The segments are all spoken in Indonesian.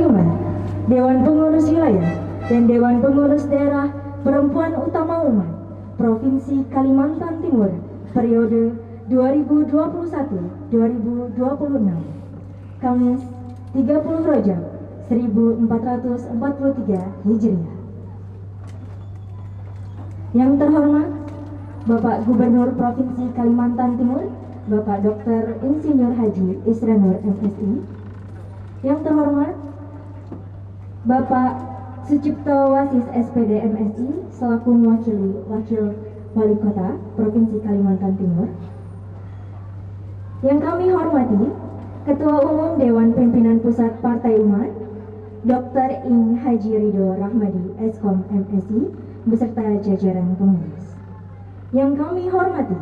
Humas, Dewan Pengurus Wilayah, dan Dewan Pengurus Daerah Perempuan Utama Umat Provinsi Kalimantan Timur periode 2021-2026. Kamis 30 Rajab 1443 Hijriah. Yang terhormat Bapak Gubernur Provinsi Kalimantan Timur, Bapak Dr. Insinyur Haji Isranur MSI. Yang terhormat Bapak Sucipto Wasis SPD MSI selaku mewakili Wakil Wali Kota Provinsi Kalimantan Timur. Yang kami hormati Ketua Umum Dewan Pimpinan Pusat Partai Umat Dr. Ing Haji Ridho Rahmadi Eskom MSI beserta jajaran pengurus. Yang kami hormati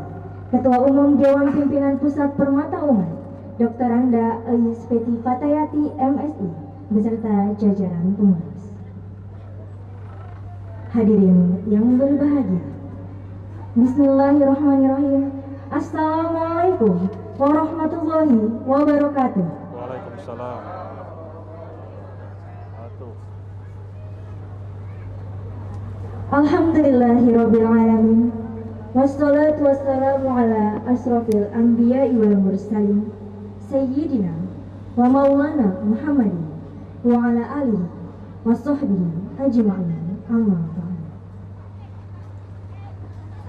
Ketua Umum Dewan Pimpinan Pusat Permata Umat Dr. Anda Ais Peti Fatayati MSI beserta jajaran pengurus. Hadirin yang berbahagia, Bismillahirrahmanirrahim. Assalamualaikum warahmatullahi wabarakatuh. Waalaikumsalam. Alhamdulillahirabbil alamin. Wassalatu wassalamu ala asrofil anbiya'i wal mursalin Sayyidina wa maulana Muhammadin wa ala alihi wa sahbihi ajma'in. Amma ba'd.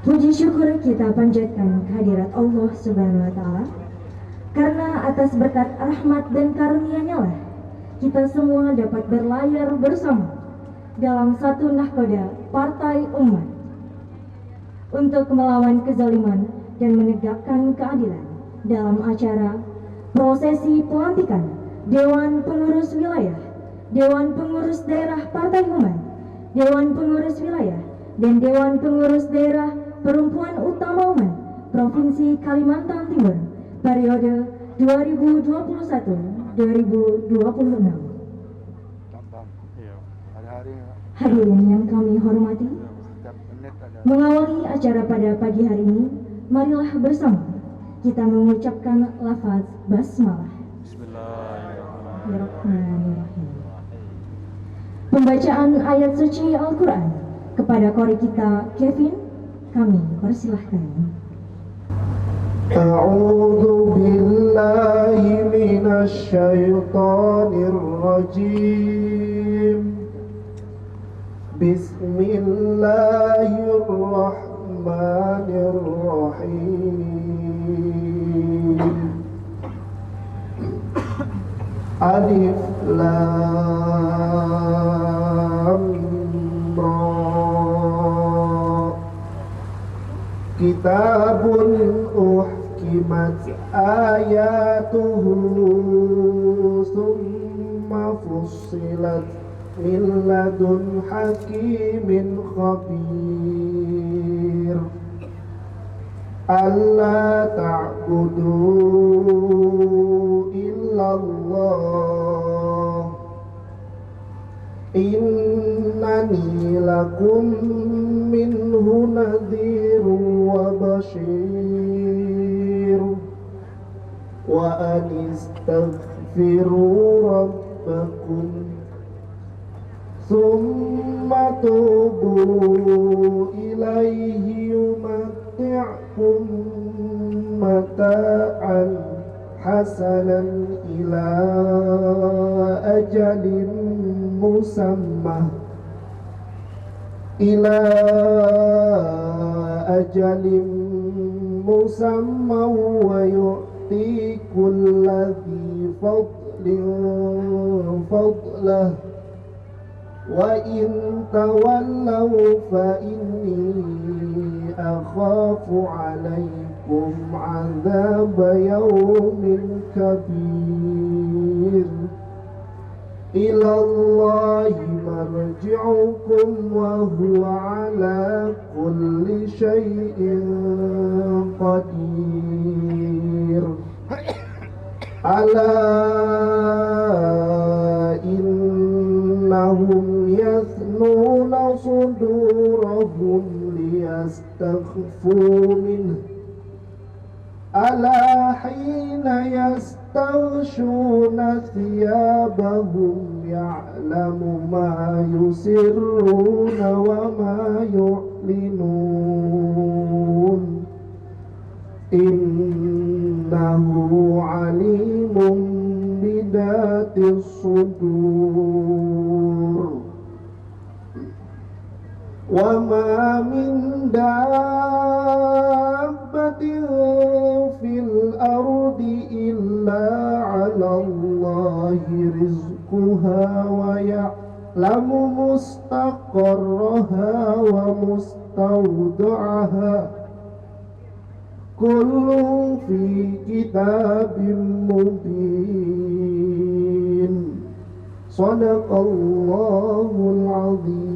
Puji syukur kita panjatkan kehadirat Allah Subhanahu wa Ta'ala, karena atas berkat rahmat dan karunia-Nya lah kita semua dapat berlayar bersama dalam satu nahkoda Partai Umat untuk melawan kezaliman dan menegakkan keadilan dalam acara prosesi pelantikan Dewan Pengurus Wilayah, Dewan Pengurus Daerah Partai Umat, Dewan Pengurus Wilayah, dan Dewan Pengurus Daerah Perempuan Utama Umat Provinsi Kalimantan Timur periode 2021-2026. Hadirin yang kami hormati, mengawali acara pada pagi hari ini, marilah bersama kita mengucapkan lafaz basmalah. Bismillahirrahmanirrahim. Pembacaan ayat suci Al-Quran kepada kori kita Kevin, kami persilahkan. A'udzu billahi minasy syaithanir rajim. Bismillahirrahmanirrahim. Alif Lam Ra. Kitabun uhkimat ayatuhu summa fussilat min ladun hakimin khabir. Alla ta'budu illallah, innani lakum minhu nadhirun wa bashir. Wa anistaghfiru rabbakum Summa tubu ilaihi yumatti'kum mata'an hasanan ila ajalin musamma wa yu'ti kulladhi fadlin fadlah. Wa in tawallaw fa inni akhafu alaikum azab yawmin kabir. Ilallahi marji'ukum wa huwa ala kulli syai'in qadir. Ala innahum yathnuna sudurahum liyastakhfu minhu. Ala hina yastakhfu يستغشون ثيابهم يعلم ما يسرون وما يعلنون إنه عليم بذات الصدور وما من دابة في الأرض إلا على الله رزقها ويعلم مستقرها ومستودعها كل في كتاب مبين صدق الله العظيم.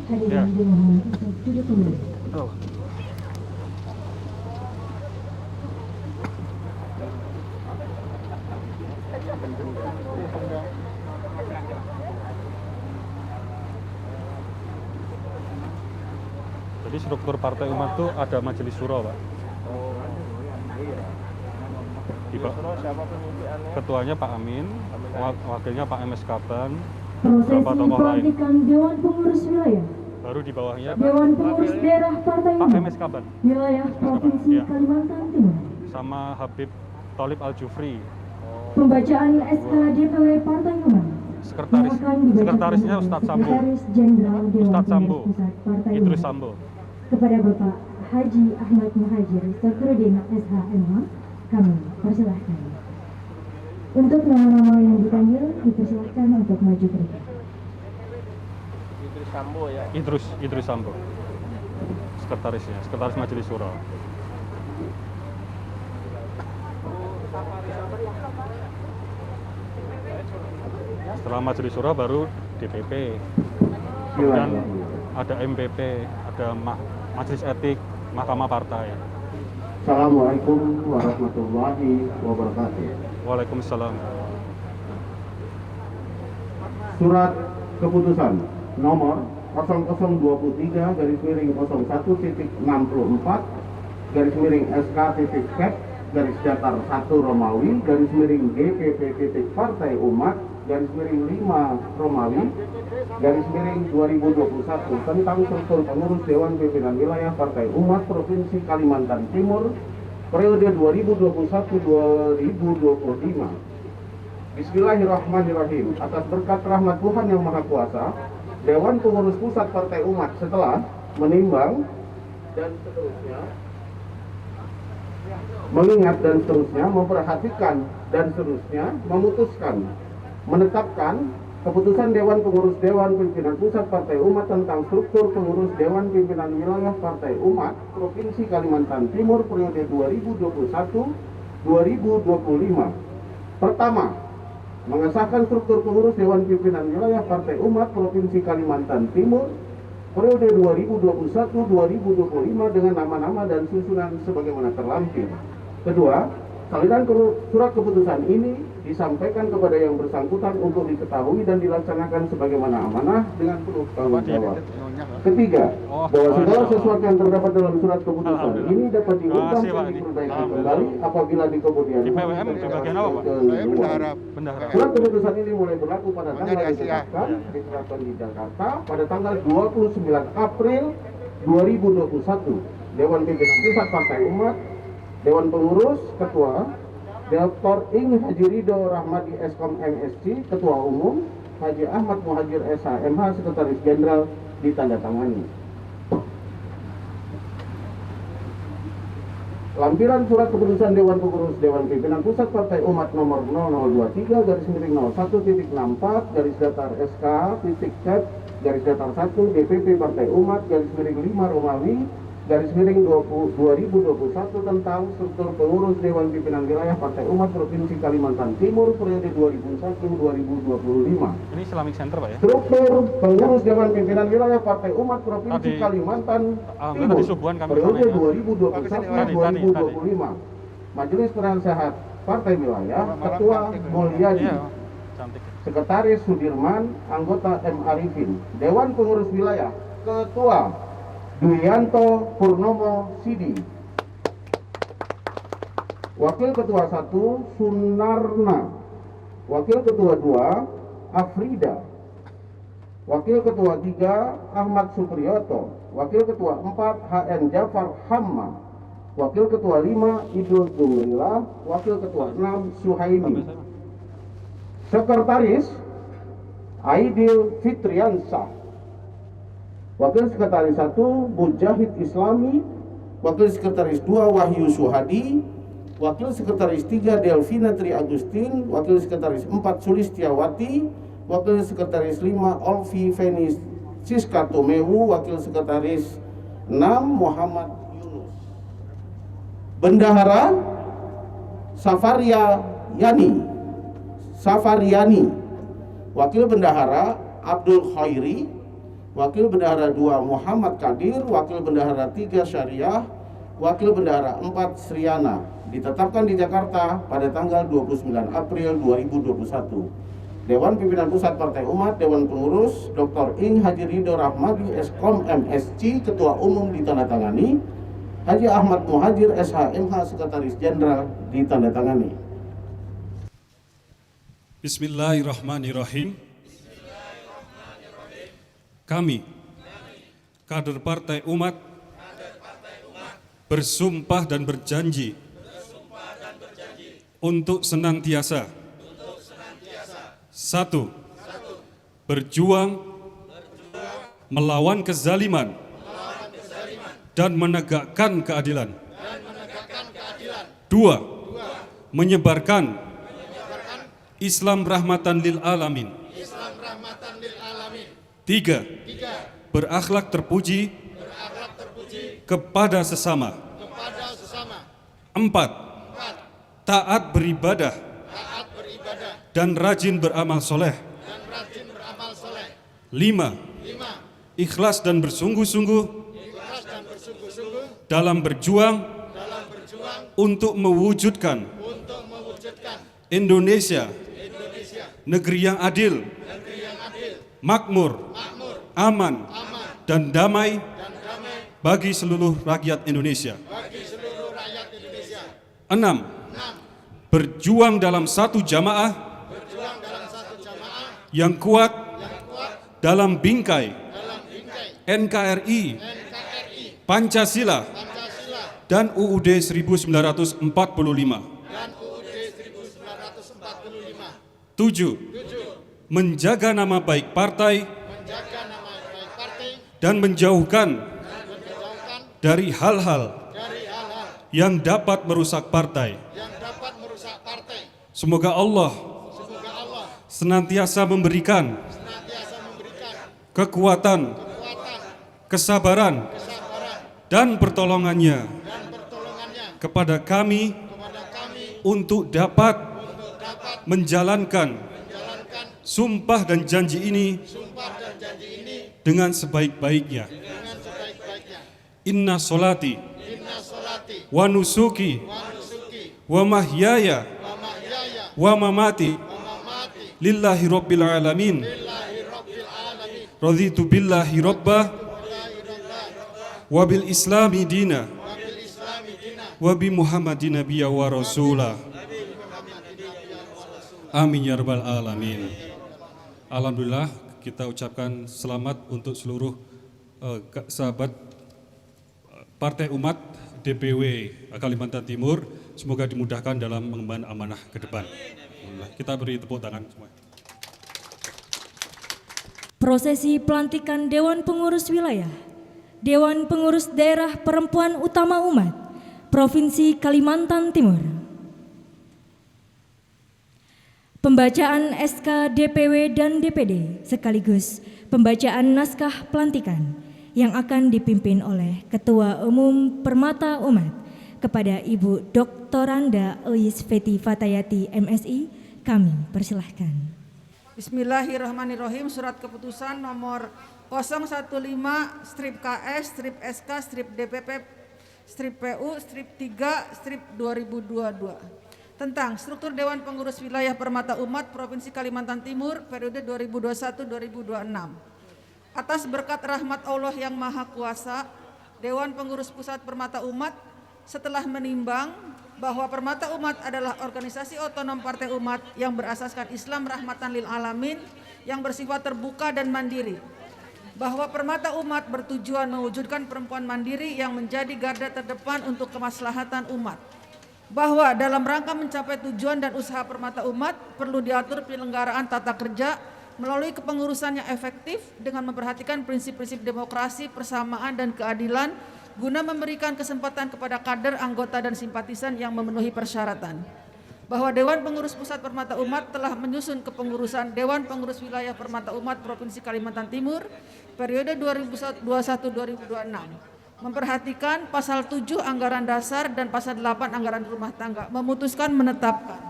Hadirin dimohon untuk duduk kembali. Oh. Jadi struktur Partai Umat itu ada Majelis Syuro, Pak. Ketuanya Pak Amin, wakilnya Pak MS Kaban, Prosesi beberapa tokoh lain. pelantikan Dewan Pengurus Wilayah Baru di bawahnya Dewan Pengurus Daerah Partai Pak Umat MS Kaban Wilayah Provinsi Iya. Kalimantan Timur. sama Habib Tholib Al-Jufri. Pembacaan SK DPW Partai Umat yang akan dibacakan Sekretarisnya oleh Ustadz Sambo, Sekretaris Jenderal Dewan Ustadz Sambo, Pengurus Pusat Partai Idrus Umat Sambo. kepada Bapak Haji Ahmad Muhajir Sakrudin SHMH, kami persilahkan. Untuk nama-nama yang dipanggil dipersilahkan untuk maju ke depan. Idrus Sambo. Sekretaris Majelis Syuro. Setelah Majelis Syuro baru DPP. Kemudian ada MPP, ada Majelis Etik, Mahkamah Partai. Assalamualaikum warahmatullahi wabarakatuh. Waalaikumsalam. Surat keputusan nomor 0023/01.64 SK.Cap garis datar 1 Romawi /DPP Partai Umat /5 Romawi /2021 tentang struktur pengurus Dewan Pimpinan Wilayah Partai Umat Provinsi Kalimantan Timur periode 2021-2025. Bismillahirrahmanirrahim. Atas berkat rahmat Tuhan Yang Maha Kuasa, Dewan Pengurus Pusat Partai Umat setelah menimbang dan seterusnya mengingat dan seterusnya memperhatikan dan seterusnya memutuskan menetapkan keputusan Dewan Pengurus Dewan Pimpinan Pusat Partai Umat tentang struktur pengurus Dewan Pimpinan Wilayah Partai Umat Provinsi Kalimantan Timur periode 2021-2025. Pertama, mengesahkan struktur pengurus Dewan Pimpinan Wilayah Partai Umat Provinsi Kalimantan Timur periode 2021-2025 dengan nama-nama dan susunan sebagaimana terlampir. Kedua, salinan surat keputusan ini disampaikan kepada yang bersangkutan untuk diketahui dan dilaksanakan sebagaimana amanah dengan penuh tanggung jawab. Ketiga, bahwa segala sesuatu yang terdapat dalam surat keputusan ini dapat diubah dan diperbaiki kembali apabila di kemudian Di PWM di bagian apa, Pak? Bendahara. Surat keputusan ini mulai berlaku pada tanggal diterapkan di Jakarta pada tanggal 29 April 2021. Dewan Pimpinan Pusat Partai Umat, Dewan Pengurus, Ketua, Dr. Ing Haji Ridho Rahmadi Eskom MSc, Ketua Umum, Haji Ahmad Muhajir SHMH, Sekretaris Jenderal, ditandatangani. Lampiran surat keputusan Dewan Pengurus Dewan Pimpinan Pusat Partai Umat nomor 0023/01.64 garis datar SK.Cap garis datar 1 DPP Partai Umat /5 Romawi /2021 tentang struktur pengurus Dewan Pimpinan Wilayah Partai Umat Provinsi Kalimantan Timur periode 2001-2025. Ini Islamic Center, Pak ya? Struktur pengurus Dewan Pimpinan Wilayah Partai Umat Provinsi Kalimantan Timur periode 2021-2025. Majelis Penasehat Partai Wilayah, Ketua Mulyadi, Sekretaris Sudirman, Anggota M. Arifin. Dewan Pengurus Wilayah, Ketua Duyanto Purnomo Sidi. Wakil Ketua 1 Sunarna. Wakil Ketua 2 Afrida. Wakil Ketua 3 Ahmad Supriyoto. Wakil Ketua 4 HN Jafar Hamma. Wakil Ketua 5 Idul Jumrila. Wakil Ketua 6 Suhaimi. Sekretaris Aidil Fitriansah. Wakil Sekretaris 1 Mujahid Islami. Wakil Sekretaris 2 Wahyu Suhadi. Wakil Sekretaris 3 Delvina Tri Agustin. Wakil Sekretaris 4 Sulistiawati. Wakil Sekretaris 5 Olvi Fenis Siska Tomewu. Wakil Sekretaris 6 Muhammad Yunus. Bendahara Safariani. Wakil Bendahara Abdul Khairi. Wakil Bendahara 2 Muhammad Kadir, Wakil Bendahara 3 Syariah, Wakil Bendahara 4 Sriana, ditetapkan di Jakarta pada tanggal 29 April 2021. Dewan Pimpinan Pusat Partai Umat, Dewan Pengurus, Dr. Ing Haji Ridho Rahmadi, Eskom MSC, Ketua Umum ditandatangani, Haji Ahmad Muhajir, SHMH, Sekretaris Jenderal ditandatangani. Bismillahirrahmanirrahim. Kami, kader Partai Umat, bersumpah dan berjanji untuk senantiasa satu, berjuang melawan kezaliman dan menegakkan keadilan. Dua, menyebarkan Islam rahmatan lil alamin. Tiga, berakhlak terpuji kepada sesama. Empat, taat beribadah dan rajin beramal soleh. Lima, ikhlas dan bersungguh-sungguh dalam berjuang untuk mewujudkan Indonesia negeri yang adil, makmur, aman, dan damai bagi seluruh rakyat Indonesia. 6. Berjuang dalam satu jamaah yang kuat dalam bingkai NKRI, Pancasila, dan UUD 1945. 7. Menjaga nama baik partai dan menjauhkan dari hal-hal yang dapat merusak partai. Semoga Allah senantiasa memberikan kekuatan, kesabaran, dan pertolongannya kepada kami untuk dapat menjalankan sumpah dan janji ini dengan sebaik-baiknya. Inna solati wa nusuki wa mahyaya wa mamati lillahi rabbil alamin. Raditu billahi rabba wa bil islami dina wa bi muhammadin nabiyya wa rasula. Amin ya rabbal alamin. Alhamdulillah, kita ucapkan selamat untuk seluruh sahabat Partai Umat DPW Kalimantan Timur. Semoga dimudahkan dalam mengemban amanah ke depan. Kita beri tepuk tangan semua. Prosesi pelantikan Dewan Pengurus Wilayah, Dewan Pengurus Daerah Perempuan Utama Umat, Provinsi Kalimantan Timur. Pembacaan SK DPW dan DPD sekaligus pembacaan naskah pelantikan yang akan dipimpin oleh Ketua Umum Permata Umat kepada Ibu Doktoranda Elis Feti Fatayati MSI, kami persilahkan. Bismillahirrahmanirrahim. Surat keputusan nomor 015-KS-SK-DPP-PU-3-2022 tentang struktur Dewan Pengurus Wilayah Permata Umat Provinsi Kalimantan Timur periode 2021-2026. Atas berkat rahmat Allah yang Maha Kuasa, Dewan Pengurus Pusat Permata Umat setelah menimbang bahwa Permata Umat adalah organisasi otonom partai umat yang berasaskan Islam rahmatan lil alamin yang bersifat terbuka dan mandiri, bahwa Permata Umat bertujuan mewujudkan perempuan mandiri yang menjadi garda terdepan untuk kemaslahatan umat, bahwa dalam rangka mencapai tujuan dan usaha Permata Umat perlu diatur penyelenggaraan tata kerja melalui kepengurusan yang efektif dengan memperhatikan prinsip-prinsip demokrasi, persamaan, dan keadilan guna memberikan kesempatan kepada kader, anggota, dan simpatisan yang memenuhi persyaratan. Bahwa Dewan Pengurus Pusat Permata Umat telah menyusun kepengurusan Dewan Pengurus Wilayah Permata Umat Provinsi Kalimantan Timur periode 2021-2026, memperhatikan pasal 7 anggaran dasar dan pasal 8 anggaran rumah tangga, memutuskan menetapkan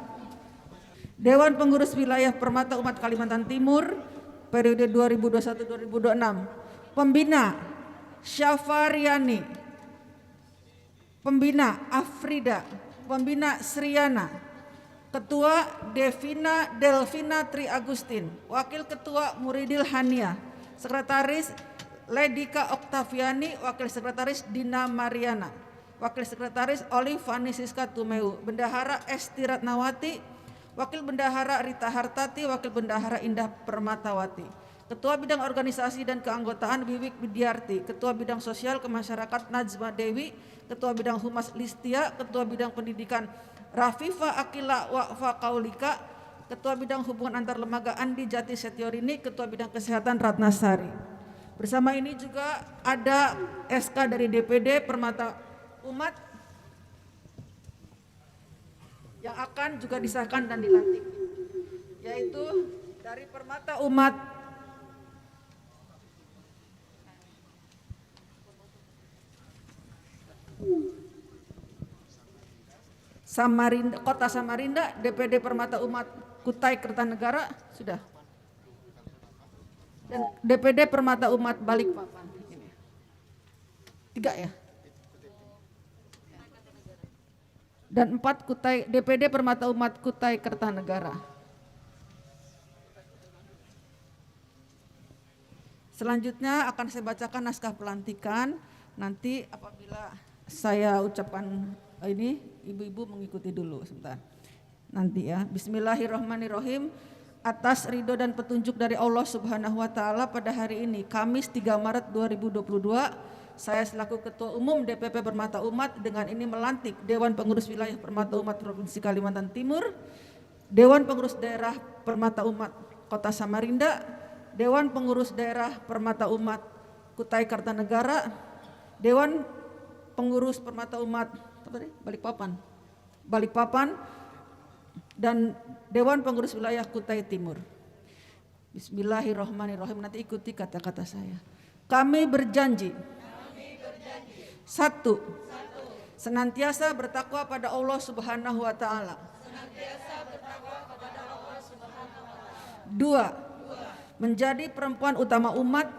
Dewan Pengurus Wilayah Permata Umat Kalimantan Timur periode 2021-2026. Pembina Syafariani, Pembina Afrida, Pembina Sriana, Ketua Delvina Tri Agustin, Wakil Ketua Muridil Hania, Sekretaris Ledika Oktaviani, Wakil Sekretaris Dina Mariana, Wakil Sekretaris Olivani Siska Tumeu, Bendahara Esti Ratnawati, Wakil Bendahara Rita Hartati, Wakil Bendahara Indah Permatawati, Ketua Bidang Organisasi dan Keanggotaan Wiwik Widiarti, Ketua Bidang Sosial Kemasyarakatan Najma Dewi, Ketua Bidang Humas Listia, Ketua Bidang Pendidikan Rafifa Akila Wa'fa Kaulika, Ketua Bidang Hubungan Antar Lembaga Andi Jati Setiorini, Ketua Bidang Kesehatan Ratnasari. Bersama ini juga ada SK dari DPD Permata Umat yang akan juga disahkan dan dilantik, yaitu dari Permata Umat Samarinda, Kota Samarinda, DPD Permata Umat Kutai Kertanegara sudah, dan DPD Permata Umat Balikpapan. 3 ya. Dan 4 Kutai, DPD Permata Umat Kutai Kertanegara. Selanjutnya akan saya bacakan naskah pelantikan. Nanti apabila saya ucapkan ini, ibu-ibu mengikuti dulu sebentar. Nanti ya. Bismillahirrahmanirrahim. Atas ridho dan petunjuk dari Allah Subhanahu wa taala, pada hari ini Kamis 3 Maret 2022, saya selaku Ketua Umum DPP Permata Umat dengan ini melantik Dewan Pengurus Wilayah Permata Umat Provinsi Kalimantan Timur, Dewan Pengurus Daerah Permata Umat Kota Samarinda, Dewan Pengurus Daerah Permata Umat Kutai Kartanegara, Dewan Pengurus Permata Umat Balikpapan, dan Dewan Pengurus Wilayah Kutai Timur. Bismillahirrahmanirrahim. Nanti ikuti kata-kata saya. Kami berjanji. 1. Senantiasa bertakwa pada Allah Subhanahu wa taala. 2. Menjadi perempuan utama umat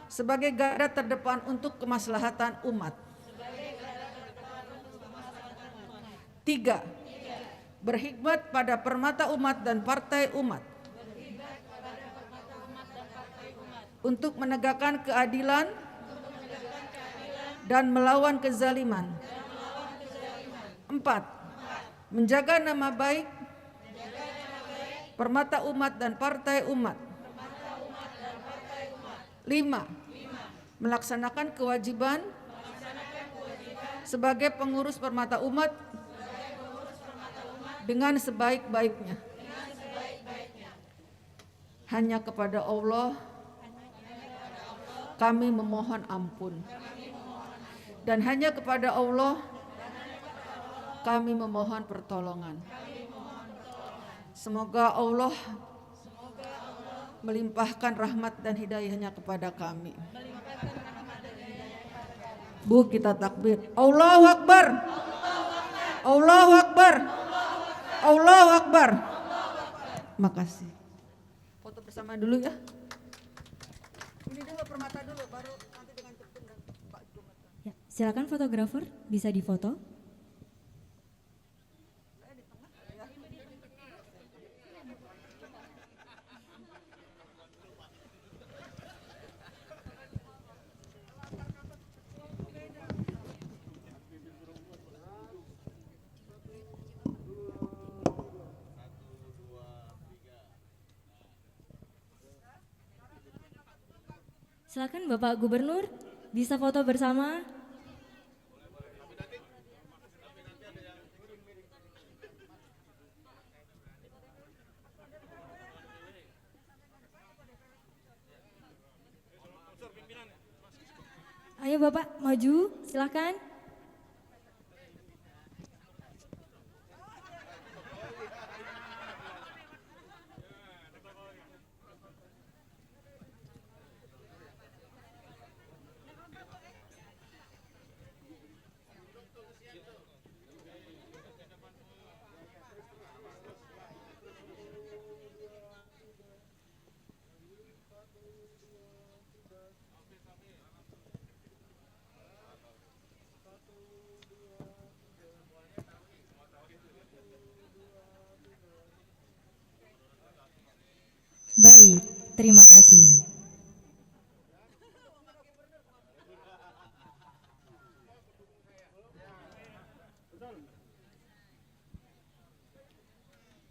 sebagai garda terdepan untuk kemaslahatan umat. 3. Berkhidmat pada permata umat dan partai umat untuk menegakkan keadilan dan melawan kezaliman. 4. Menjaga nama baik permata umat dan partai umat. 5. Melaksanakan kewajiban sebagai pengurus permata umat dengan sebaik-baiknya. Hanya kepada Allah kami memohon ampun, dan hanya kepada Allah kami memohon pertolongan. Semoga Allah melimpahkan rahmat dan hidayahnya kepada kami. Bu, kita takbir. Allahu Akbar. Allahu Akbar. Allahu Akbar. Makasih. Foto bersama dulu ya. Ini dulu permata dulu, baru nanti dengan Tepung dan Pak Jumat. Ya, silakan fotografer bisa difoto. Silakan Bapak Gubernur bisa foto bersama. Ayo Bapak maju, silakan. baik. Terima kasih.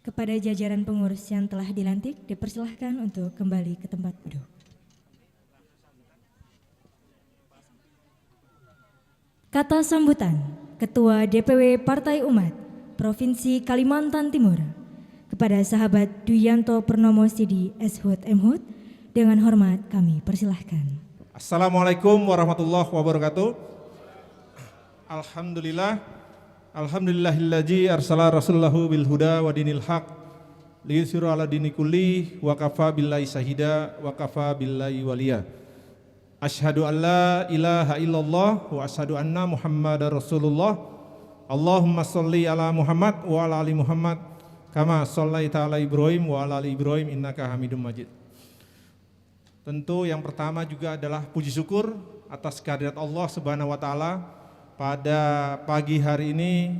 Kepada jajaran pengurus yang telah dilantik, dipersilahkan untuk kembali ke tempat duduk. Kata sambutan Ketua DPW Partai Umat Provinsi Kalimantan Timur kepada sahabat Duyanto Purnomo Sidi Shut MHut dengan hormat kami persilahkan. Assalamualaikum warahmatullahi wabarakatuh. Alhamdulillahillazi arsala rasulahu bil huda wa dinil haq liyusira ala dini kulli wa kafa billahi syahida wa kafa billahi waliya. Asyhadu an la ilaha illallah wa asyhadu anna Muhammadar Rasulullah. Allahumma sholli ala Muhammad wa ala ali Muhammad kama shallaita ala Ibrahim wa ala ali Ibrahim innaka Hamidum Majid. Tentu yang pertama juga adalah puji syukur atas kehadirat Allah Subhanahu wa taala. Pada pagi hari ini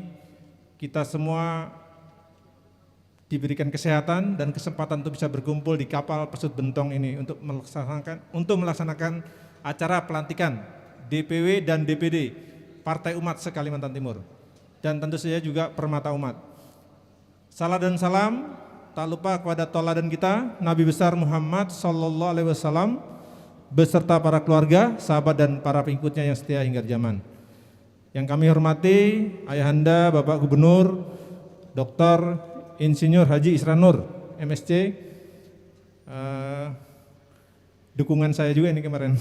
kita semua diberikan kesehatan dan kesempatan untuk bisa berkumpul di kapal Pesut Bentong ini untuk melaksanakan acara pelantikan DPW dan DPD Partai Umat se-Kalimantan Timur, dan tentu saja juga Permata Umat. Salam dan salam tak lupa kepada tauladan kita Nabi besar Muhammad sallallahu alaihi wasallam beserta para keluarga, sahabat dan para pengikutnya yang setia hingga zaman. Yang kami hormati Ayahanda Bapak Gubernur Dr. Insinyur Haji Isran Nur MSc, dukungan saya juga ini kemarin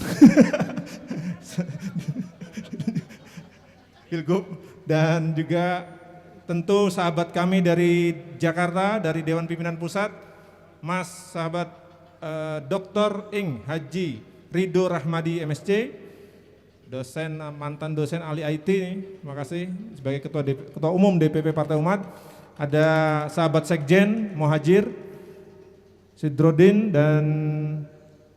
Pilgub, dan juga tentu sahabat kami dari Jakarta, dari Dewan Pimpinan Pusat, Mas sahabat Dr. Ing Haji Ridho Rahmadi MSc, dosen, mantan dosen ahli IT, terima kasih sebagai Ketua Umum DPP Partai Umat. Ada sahabat Sekjen Muhajir Sidrodin dan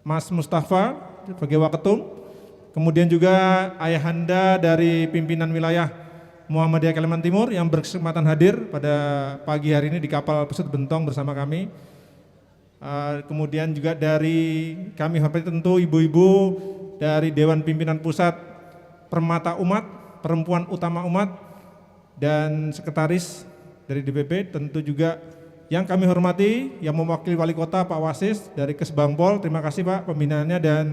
Mas Mustafa sebagai Waketum. Kemudian juga ayahanda dari pimpinan wilayah Muhammadiyah Kalimantan Timur yang berkesempatan hadir pada pagi hari ini di kapal Pesut Bentong bersama kami. Kemudian juga dari kami hormati tentu ibu-ibu dari Dewan Pimpinan Pusat Permata Umat, Perempuan Utama Umat, dan sekretaris dari DPP. Tentu juga yang kami hormati yang mewakili Wali Kota Pak Wasis dari Kesbangpol, terima kasih Pak pembinaannya, dan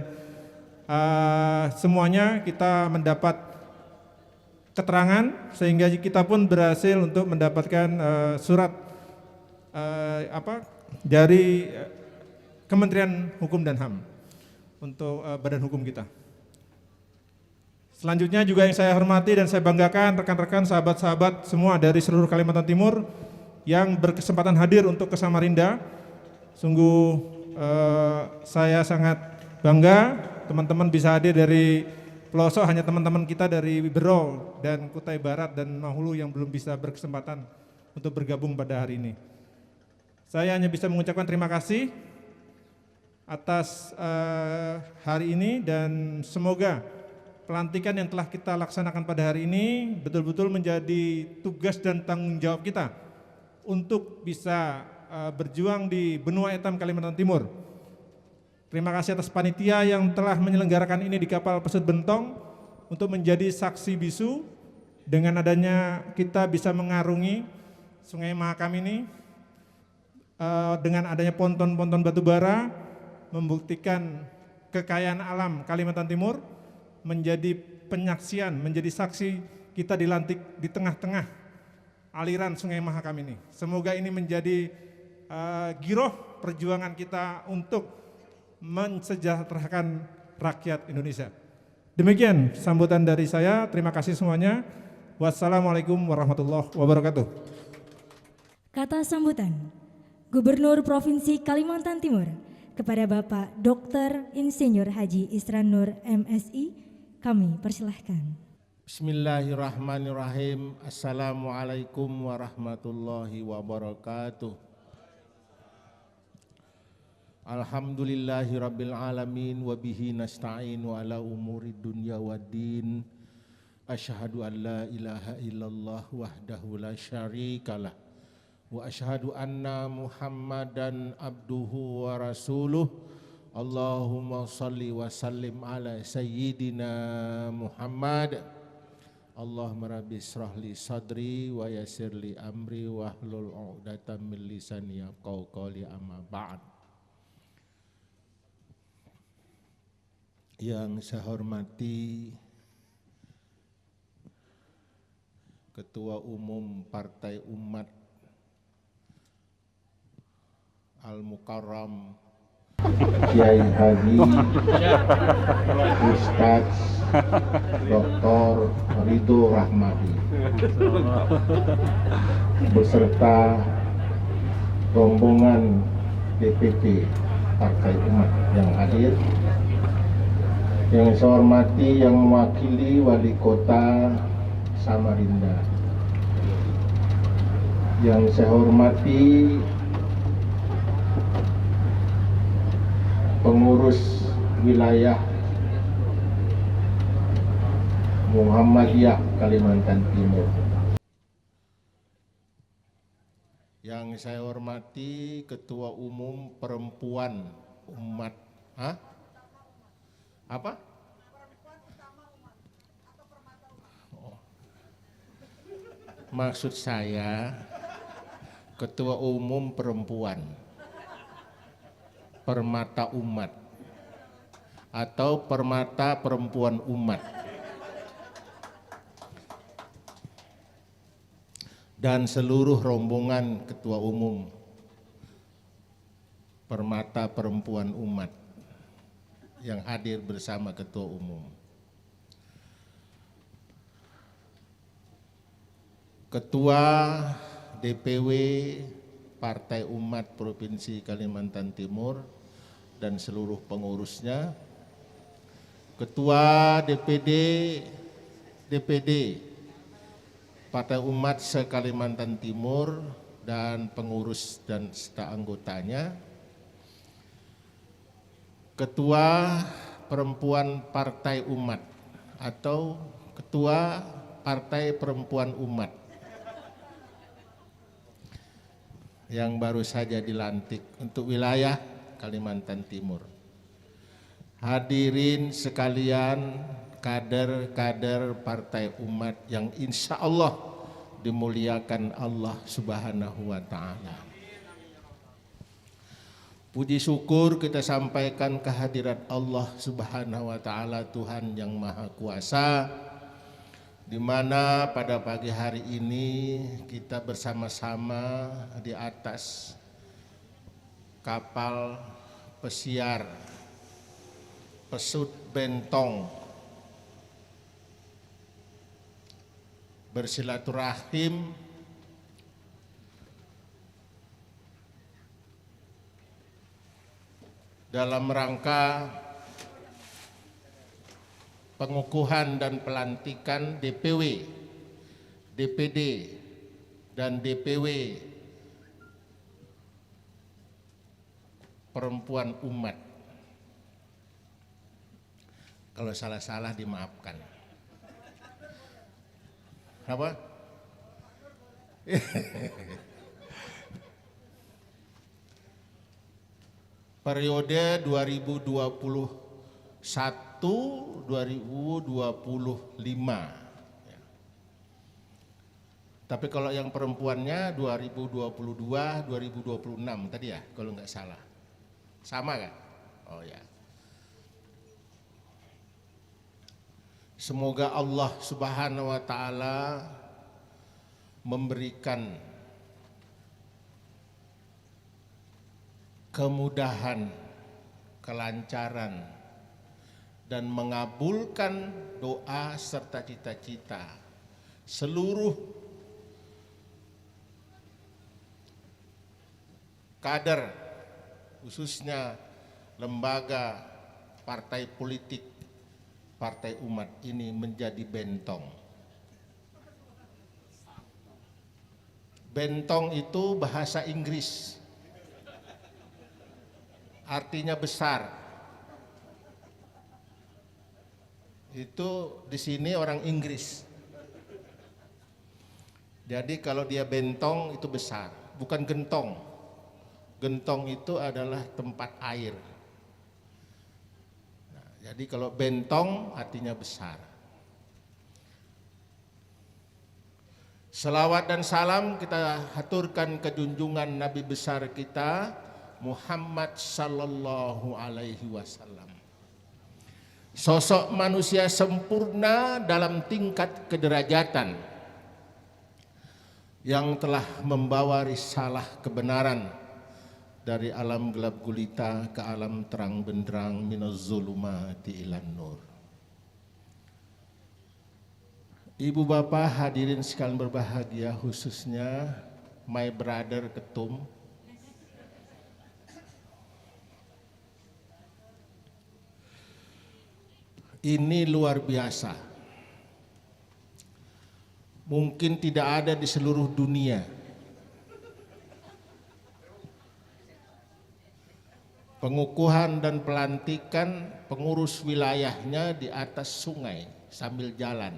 semuanya kita mendapat keterangan sehingga kita pun berhasil untuk mendapatkan surat dari Kementerian Hukum dan HAM untuk badan hukum kita. Selanjutnya juga yang saya hormati dan saya banggakan rekan-rekan sahabat-sahabat semua dari seluruh Kalimantan Timur yang berkesempatan hadir untuk ke Samarinda. Sungguh saya sangat bangga teman-teman bisa hadir dari pelosok, hanya teman-teman kita dari Berol dan Kutai Barat dan Mahulu yang belum bisa berkesempatan untuk bergabung pada hari ini. Saya hanya bisa mengucapkan terima kasih atas hari ini, dan semoga pelantikan yang telah kita laksanakan pada hari ini betul-betul menjadi tugas dan tanggung jawab kita untuk bisa berjuang di benua etam Kalimantan Timur. Terima kasih atas panitia yang telah menyelenggarakan ini di kapal Pesut Bentong untuk menjadi saksi bisu dengan adanya kita bisa mengarungi Sungai Mahakam ini dengan adanya ponton-ponton batubara, membuktikan kekayaan alam Kalimantan Timur, menjadi penyaksian, menjadi saksi kita dilantik di tengah-tengah aliran Sungai Mahakam ini. Semoga ini menjadi giroh perjuangan kita untuk mensejahterakan rakyat Indonesia. Demikian sambutan dari saya, terima kasih semuanya. Wassalamualaikum warahmatullahi wabarakatuh. Kata sambutan Gubernur Provinsi Kalimantan Timur kepada Bapak Dr. Insinyur Haji Isran Nur MSI, kami persilahkan. Bismillahirrahmanirrahim. Assalamualaikum warahmatullahi wabarakatuh. Alhamdulillahi rabbil alamin wa bihi nasta'inu ala umuri dunya waddin. Asyhadu an la ilaha illallah wahdahu la syarikalah wa asyhadu anna Muhammadan abduhu wa rasuluh. Allahumma salli wa sallim ala sayyidina Muhammad. Allahumma rabbi israh li sadri wa yassir li amri wahlul 'uqdatam min lisani yafqahu qawli, amma ba'd. Yang saya hormati Ketua Umum Partai Umat Al-Mukarram Kiai Haji Ustadz Dr. Ridho Rahmadi beserta rombongan DPP Partai Umat yang hadir. Yang saya hormati yang mewakili Wali Kota Samarinda, yang saya hormati pengurus wilayah Muhammadiyah Kalimantan Timur, yang saya hormati Ketua Umum Perempuan Umat maksud saya Ketua Umum Perempuan Permata Umat atau Permata Perempuan Umat, dan seluruh rombongan Ketua Umum Permata Perempuan Umat yang hadir bersama Ketua Umum. Ketua DPW Partai Umat Provinsi Kalimantan Timur dan seluruh pengurusnya, Ketua DPD Partai Umat se-Kalimantan Timur dan pengurus dan staf anggotanya, Ketua Perempuan Partai Umat atau Ketua Partai Perempuan Umat yang baru saja dilantik untuk wilayah Kalimantan Timur. Hadirin sekalian, kader-kader Partai Umat yang insya Allah dimuliakan Allah Subhanahu wa Ta'ala. Puji syukur kita sampaikan kehadirat Allah Subhanahu wa Ta'ala, Tuhan yang Maha Kuasa, di mana pada pagi hari ini kita bersama-sama di atas kapal pesiar Pesut Bentong bersilaturahim dalam rangka pengukuhan dan pelantikan DPW, DPD, dan DPW Perempuan Umat. Kalau salah-salah dimaafkan. Apa? Periode 2021-2025. Tapi kalau yang perempuannya 2022-2026 tadi ya, kalau nggak salah. Sama kan? Oh ya. Semoga Allah Subhanahu wa Ta'ala memberikan kemudahan, kelancaran, dan mengabulkan doa serta cita-cita seluruh kader, khususnya lembaga partai politik Partai Umat ini menjadi bentong. Bentong itu bahasa Inggris, artinya besar. Itu di sini orang Inggris. Jadi kalau dia bentong itu besar. bukan gentong. Gentong itu adalah tempat air. Nah, jadi kalau bentong artinya besar. Selawat dan salam kita haturkan ke junjungan Nabi besar kita Muhammad sallallahu alaihi wasallam. Sosok manusia sempurna dalam tingkat kederajatan yang telah membawa risalah kebenaran dari alam gelap gulita ke alam terang benderang minaz zulumati ilan nur. Ibu bapak hadirin sekalian berbahagia, khususnya my brother Ketum. Ini luar biasa. Mungkin tidak ada di seluruh dunia. Pengukuhan dan pelantikan pengurus wilayahnya di atas sungai sambil jalan.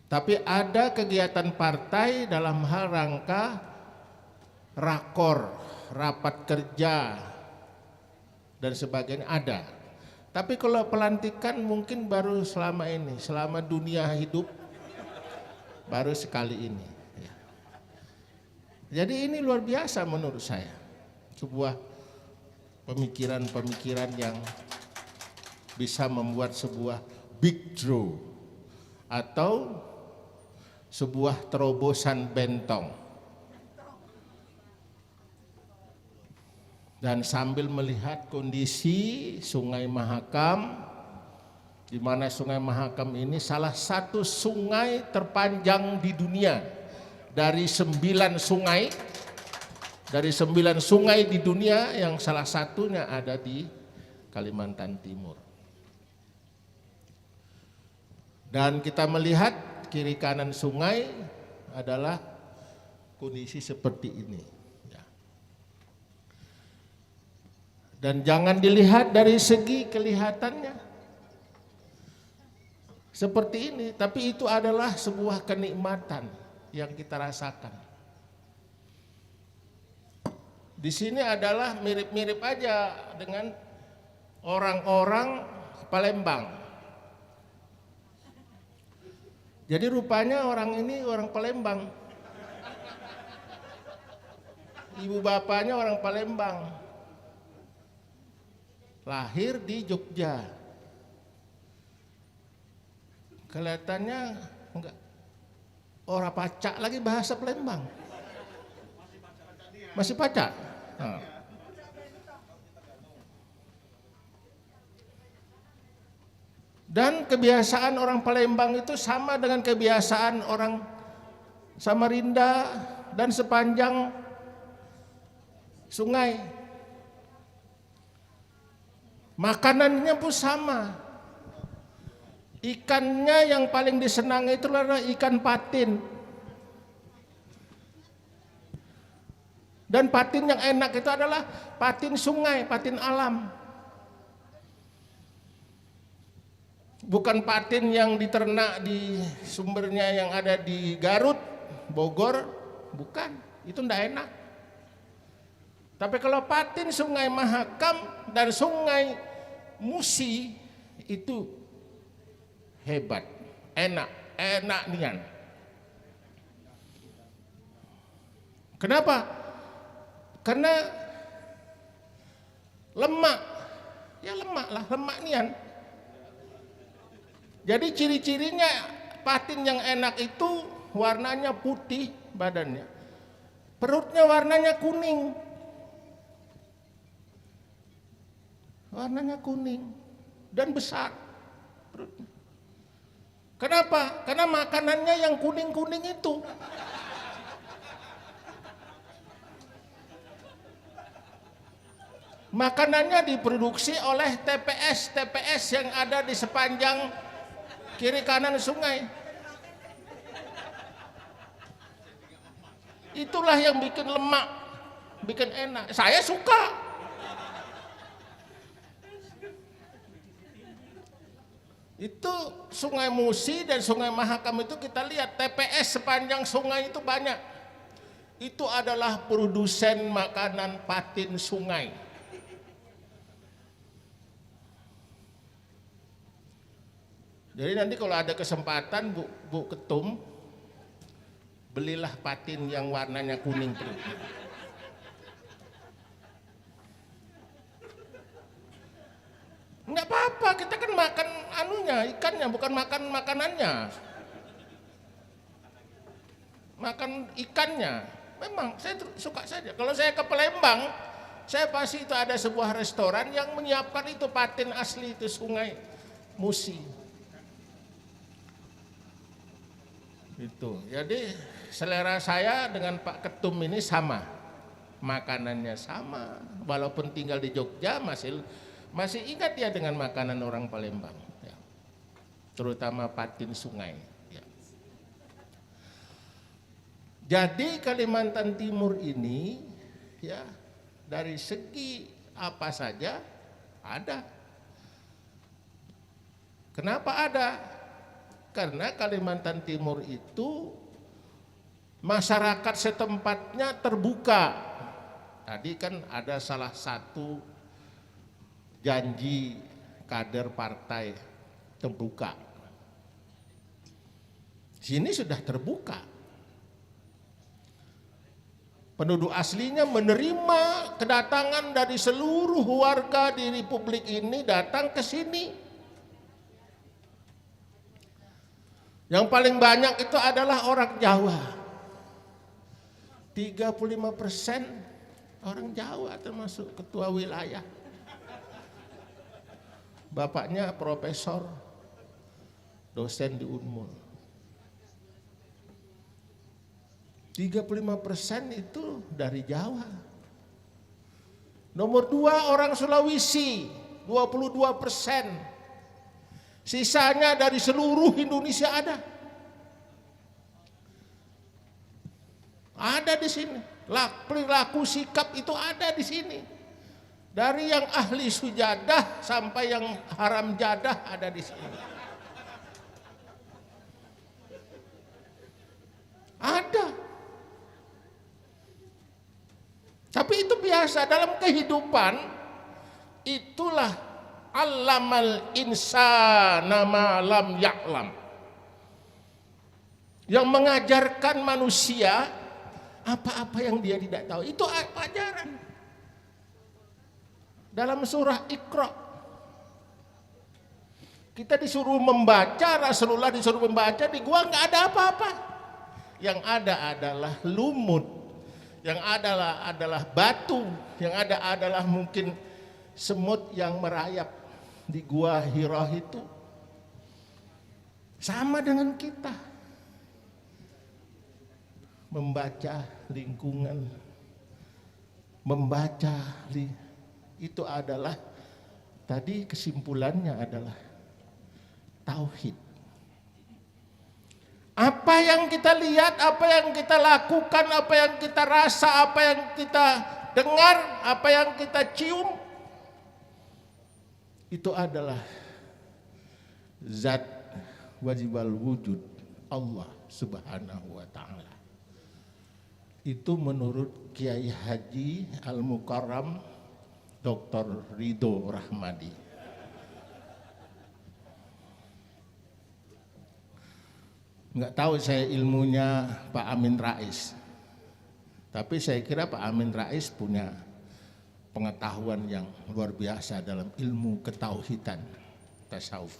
Tapi ada kegiatan partai dalam hal rangka rakor, rapat kerja, dan sebagainya ada. Tapi kalau pelantikan mungkin baru selama ini, selama dunia hidup, baru sekali ini. Jadi ini luar biasa menurut saya. Sebuah pemikiran-pemikiran yang bisa membuat sebuah big draw atau sebuah terobosan bentong. Dan sambil melihat kondisi Sungai Mahakam, di mana Sungai Mahakam ini salah satu sungai terpanjang di dunia dari 9 sungai. Dari 9 sungai di dunia yang salah satunya ada di Kalimantan Timur. Dan kita melihat kiri kanan sungai adalah kondisi seperti ini. Dan jangan dilihat dari segi kelihatannya seperti ini, tapi itu adalah sebuah kenikmatan yang kita rasakan. Di sini adalah mirip-mirip aja dengan orang-orang Palembang. Jadi rupanya orang ini orang Palembang. Ibu bapaknya orang Palembang. Lahir di Jogja. Kelihatannya enggak orang pacak lagi bahasa Palembang. Masih pacak. Nah. Dan kebiasaan orang Palembang itu sama dengan kebiasaan orang Samarinda dan sepanjang sungai. Makanannya pun sama. Ikannya yang paling disenangi itu adalah ikan patin. Dan patin yang enak itu adalah patin sungai, patin alam. Bukan patin yang diternak di sumbernya yang ada di Garut, Bogor, bukan. Itu tidak enak. Tapi kalau patin Sungai Mahakam dan Sungai Musi itu hebat, enak nian. Kenapa? Karena lemak, ya lemak nian. Jadi ciri-cirinya patin yang enak itu warnanya putih badannya, perutnya warnanya kuning, dan besar perutnya. Kenapa? Karena makanannya yang kuning-kuning itu. Makanannya diproduksi oleh TPS yang ada di sepanjang kiri kanan sungai. Itulah yang bikin lemak, bikin enak. Saya suka. Itu Sungai Musi dan Sungai Mahakam itu kita lihat TPS sepanjang sungai itu banyak. Itu adalah produsen makanan patin sungai. Jadi nanti kalau ada kesempatan Bu Ketum, belilah patin yang warnanya kuning terus. Enggak apa-apa, kita kan makan anunya, ikannya, bukan makan makanannya. Makan ikannya. Memang saya suka saja. Kalau saya ke Palembang, saya pasti itu ada sebuah restoran yang menyiapkan itu patin asli itu Sungai Musi. Itu. Jadi selera saya dengan Pak Ketum ini sama. Makanannya sama. Walaupun tinggal di Jogja masih ingat ya dengan makanan orang Palembang, ya. Terutama patin sungai. Ya. Jadi Kalimantan Timur ini, ya, dari segi apa saja ada. Kenapa ada? Karena Kalimantan Timur itu masyarakat setempatnya terbuka. Tadi kan ada salah satu janji kader partai terbuka. Sini sudah terbuka. Penduduk aslinya menerima kedatangan dari seluruh warga di Republik ini datang ke sini. Yang paling banyak itu adalah orang Jawa. 35% orang Jawa termasuk ketua wilayah. Bapaknya profesor, dosen di Unmul. 35% itu dari Jawa. Nomor 2 orang Sulawesi, 22%. Sisanya dari seluruh Indonesia ada. Ada di sini. Perilaku sikap itu ada di sini. Dari yang ahli sujadah sampai yang haram jadah ada di sini. Ada. Tapi itu biasa dalam kehidupan. Itulah allamal insana ma lam ya'lam. Yang mengajarkan manusia apa-apa yang dia tidak tahu. Itu ajaran. Dalam surah Iqra, kita disuruh membaca, Rasulullah disuruh membaca, di gua nggak ada apa-apa. Yang ada adalah lumut, yang adalah batu, yang ada adalah mungkin semut yang merayap di gua Hira itu. Sama dengan kita membaca lingkungan, itu adalah tadi kesimpulannya adalah tauhid. Apa yang kita lihat, apa yang kita lakukan, apa yang kita rasa, apa yang kita dengar, apa yang kita cium, itu adalah zat wajibal wujud Allah Subhanahu wa ta'ala. Itu menurut Kiai Haji Al-Mukarram Dr. Ridho Rahmadi. Enggak tahu saya ilmunya Pak Amin Rais. Tapi saya kira Pak Amin Rais punya pengetahuan yang luar biasa dalam ilmu ketauhidan tasawuf.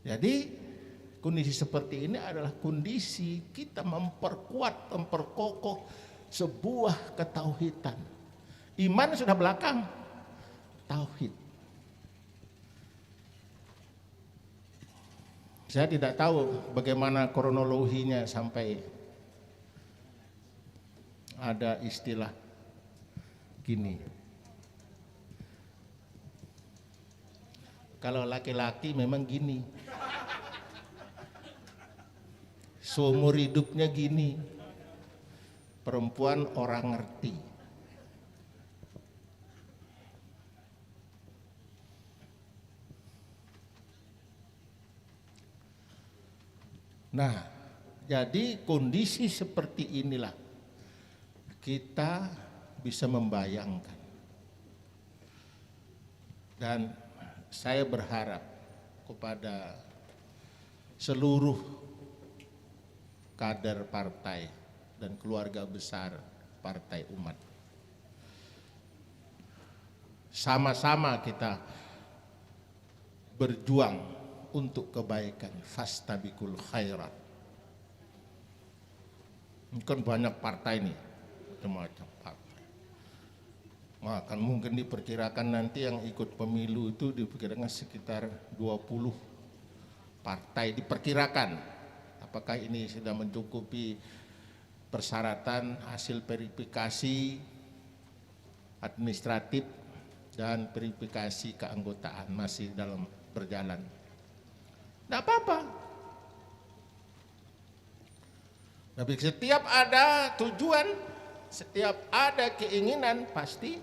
Jadi kondisi seperti ini adalah kondisi kita memperkuat, memperkokoh sebuah ketauhidan. Iman sudah belakang, tauhid. Saya tidak tahu bagaimana kronologinya sampai ada istilah gini. Kalau laki-laki memang gini. Seumur hidupnya gini, perempuan orang ngerti. Nah, jadi kondisi seperti inilah kita bisa membayangkan. Dan saya berharap kepada seluruh kader partai dan keluarga besar Partai Umat, sama-sama kita berjuang untuk kebaikan, fastabiqul khairat. Kan banyak partai nih, macam-macam partai. Maka mungkin diperkirakan nanti yang ikut pemilu itu diperkirakan sekitar 20 partai diperkirakan. Apakah ini sudah mencukupi persyaratan hasil verifikasi administratif dan verifikasi keanggotaan masih dalam berjalan. Tidak apa-apa. Tapi setiap ada tujuan, setiap ada keinginan, pasti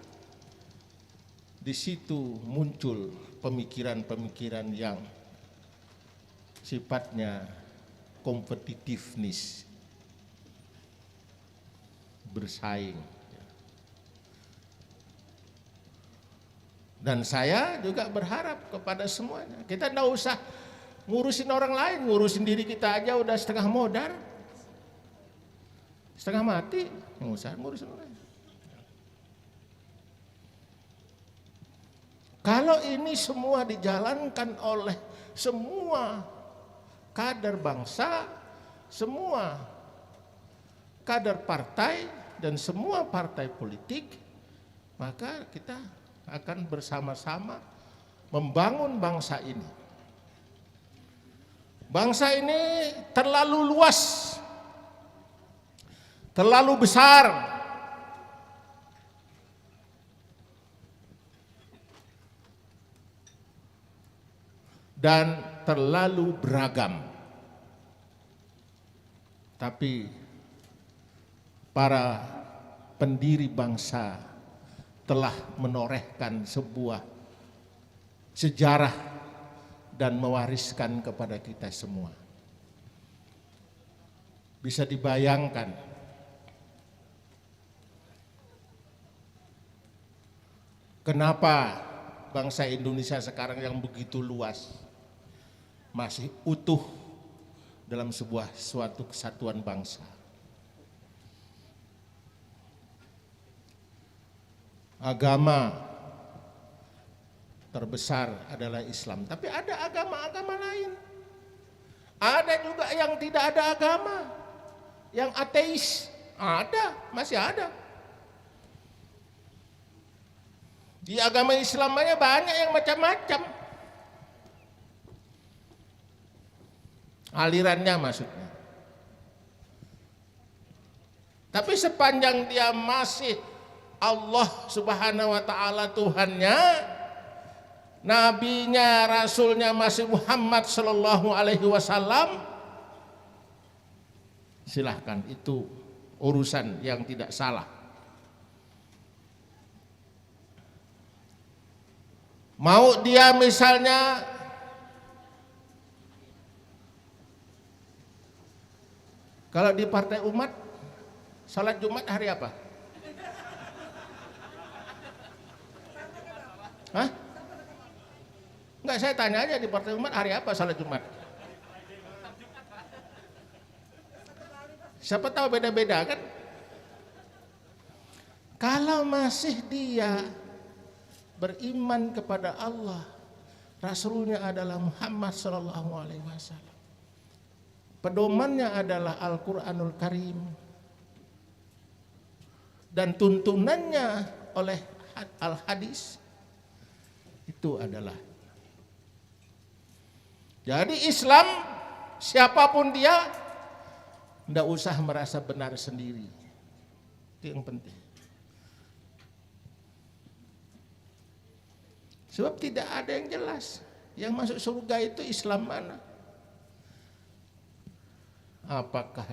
di situ muncul pemikiran-pemikiran yang sifatnya kompetitiveness, bersaing. Dan saya juga berharap kepada semuanya, kita tidak usah ngurusin orang lain, ngurusin diri kita aja udah setengah modar, setengah mati, nggak usah ngurusin orang lain. Kalau ini semua dijalankan oleh semua kader bangsa, semua kader partai dan semua partai politik, maka kita akan bersama-sama membangun bangsa ini. Bangsa ini terlalu luas, terlalu besar, dan terlalu beragam. Tapi para pendiri bangsa telah menorehkan sebuah sejarah dan mewariskan kepada kita semua. Bisa dibayangkan kenapa bangsa Indonesia sekarang yang begitu luas masih utuh dalam suatu kesatuan bangsa. Agama terbesar adalah Islam, tapi ada agama-agama lain. Ada juga yang tidak ada agama, yang ateis. Ada, masih ada. Di agama Islam aja banyak yang macam-macam. Alirannya maksudnya. Tapi sepanjang dia masih Allah Subhanahu wa taala Tuhannya, nabinya, rasulnya masih Muhammad sallallahu alaihi wasallam, silahkan, itu urusan yang tidak salah. Mau dia misalnya kalau di Partai Umat salat Jumat hari apa? Hah? Enggak, saya tanya aja di Partai Umat hari apa salat Jumat? Siapa tahu beda-beda kan? Kalau masih dia beriman kepada Allah, Rasulnya adalah Muhammad sallallahu alaihi wasallam, pedomannya adalah Al-Quranul Karim, dan tuntunannya oleh Al-Hadis, itu adalah. Jadi Islam, siapapun dia, tidak usah merasa benar sendiri. Itu yang penting. Sebab tidak ada yang jelas. Yang masuk surga itu Islam mana? Apakah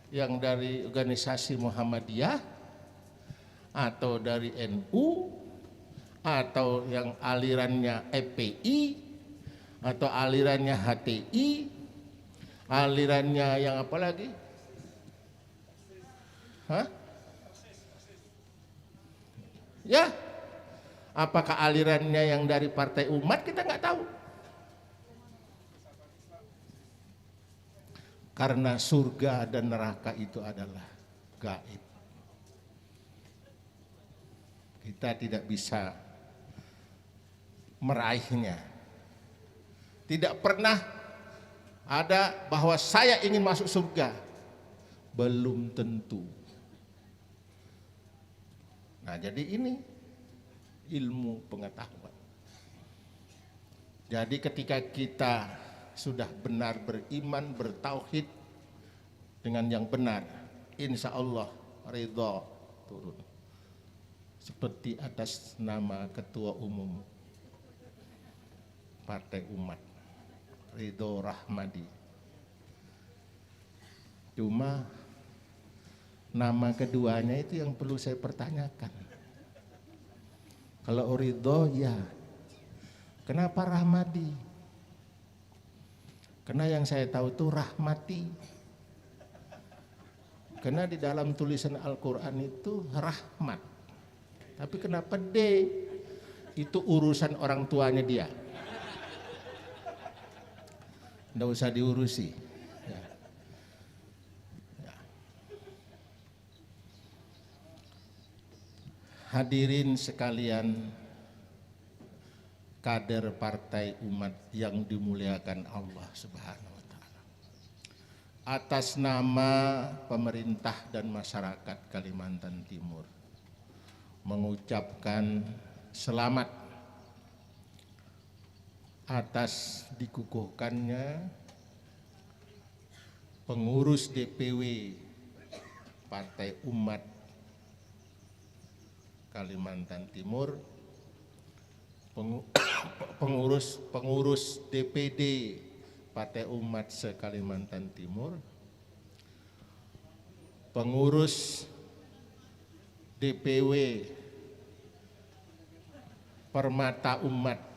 yang dari organisasi Muhammadiyah, atau dari NU, atau yang alirannya FPI, atau alirannya HTI, Alirannya yang apa lagi? Hah? Ya, apakah alirannya yang dari Partai Umat kita nggak tahu. Karena surga dan neraka itu adalah gaib. Kita tidak bisa meraihnya. Tidak pernah ada bahwa saya ingin masuk surga. Belum tentu. Nah, jadi ini ilmu pengetahuan. Jadi ketika kita sudah benar beriman, bertauhid dengan yang benar, insya Allah ridha turun. Seperti atas nama Ketua Umum Partai Umat, Ridho Rahmadi. Cuma nama keduanya itu yang perlu saya pertanyakan. Kalau Ridho ya, kenapa Rahmadi? Karena yang saya tahu itu Rahmati. Karena di dalam tulisan Al-Quran itu rahmat. Tapi kenapa D? Itu urusan orang tuanya dia. Nggak usah diurusi. Ya. Ya. Hadirin sekalian, kader Partai Umat yang dimuliakan Allah Subhanahu wa Ta'ala. Atas nama pemerintah dan masyarakat Kalimantan Timur, mengucapkan selamat atas dikukuhkannya pengurus DPW Partai Umat Kalimantan Timur, pengurus DPD Partai Umat se-Kalimantan Timur, pengurus DPW Permata Umat.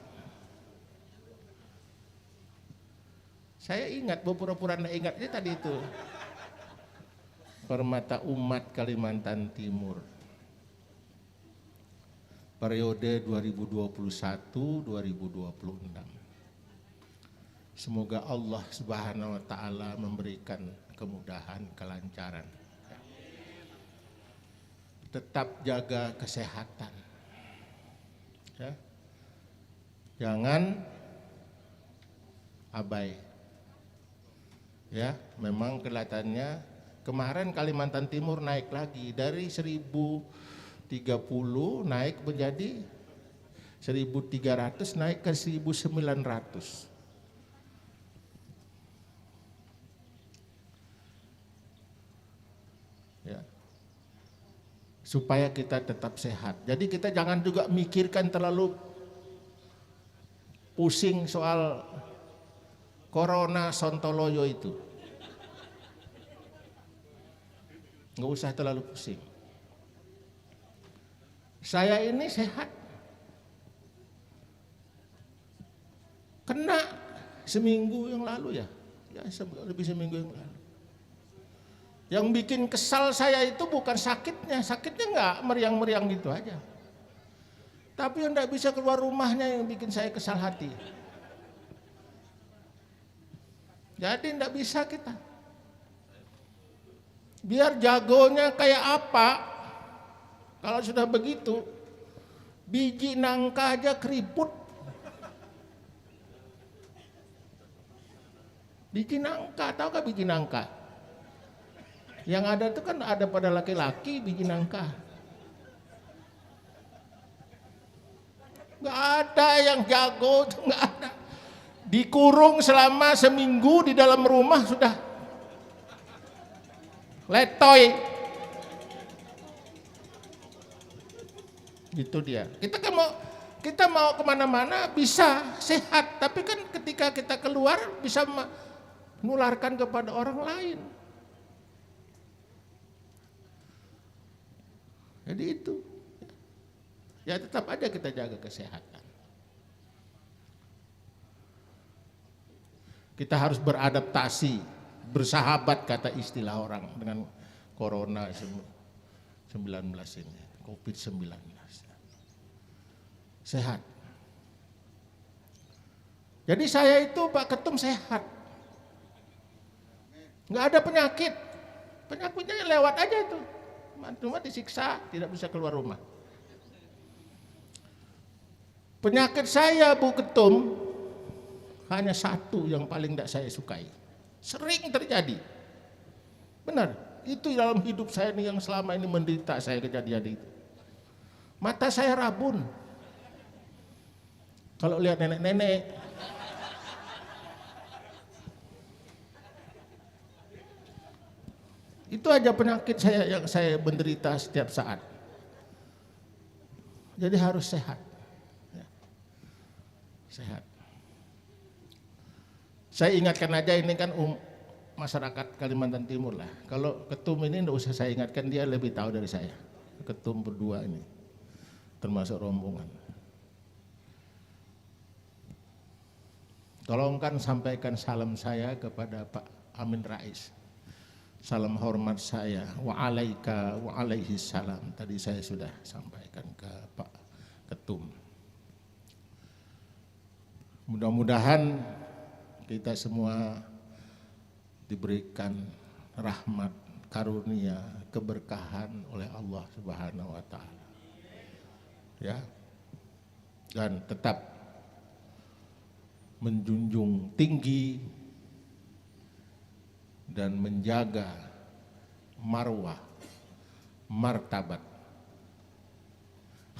Saya ingat, pura-pura nggak ingat ini tadi itu. Permata Umat Kalimantan Timur. Periode 2021-2026. Semoga Allah Subhanahu wa Ta'ala memberikan kemudahan, kelancaran. Tetap jaga kesehatan. Ya. Jangan abai. Ya, memang kelihatannya kemarin Kalimantan Timur naik lagi dari 1030 naik menjadi 1300, naik ke 1900. Ya. Supaya kita tetap sehat. Jadi kita jangan juga mikirkan terlalu pusing soal Corona Sontoloyo itu. Nggak usah terlalu pusing. Saya ini sehat. Kena seminggu yang lalu ya. Lebih seminggu yang lalu. Yang bikin kesal saya itu bukan sakitnya. Sakitnya nggak meriang-meriang gitu aja. Tapi yang nggak bisa keluar rumahnya yang bikin saya kesal hati. Jadi nggak bisa kita. Biar jagonya kayak apa, kalau sudah begitu, biji nangka aja keriput. Biji nangka, tahu gak biji nangka? Yang ada itu kan ada pada laki-laki biji nangka. Gak ada yang jago, gak ada. Dikurung selama seminggu di dalam rumah sudah letoy. Gitu dia. Kita mau kemana-mana bisa sehat, tapi kan ketika kita keluar bisa menularkan kepada orang lain. Jadi itu. Ya tetap aja kita jaga kesehatan. Kita harus beradaptasi bersahabat kata istilah orang dengan Corona 19 ini, COVID-19. Sehat. Jadi saya itu Pak Ketum sehat. Nggak ada penyakit. Penyakitnya lewat aja itu. Cuma disiksa, tidak bisa keluar rumah. Penyakit saya Bu Ketum hanya satu yang paling tidak saya sukai. Sering terjadi. Benar, itu dalam hidup saya ini yang selama ini menderita saya kejadian itu. Mata saya rabun. Kalau lihat nenek-nenek, itu aja penyakit saya yang saya menderita setiap saat. Jadi harus sehat. Sehat. Saya ingatkan aja ini kan masyarakat Kalimantan Timur lah. Kalau Ketum ini tidak usah saya ingatkan, dia lebih tahu dari saya. Ketum berdua ini, termasuk rombongan. Tolongkan sampaikan salam saya kepada Pak Amin Rais. Salam hormat saya, wa alaika wa alaihi salam. Tadi saya sudah sampaikan ke Pak Ketum. Mudah-mudahan kita semua diberikan rahmat, karunia, keberkahan oleh Allah Subhanahu wa taala. Ya. Dan tetap menjunjung tinggi dan menjaga marwah, martabat,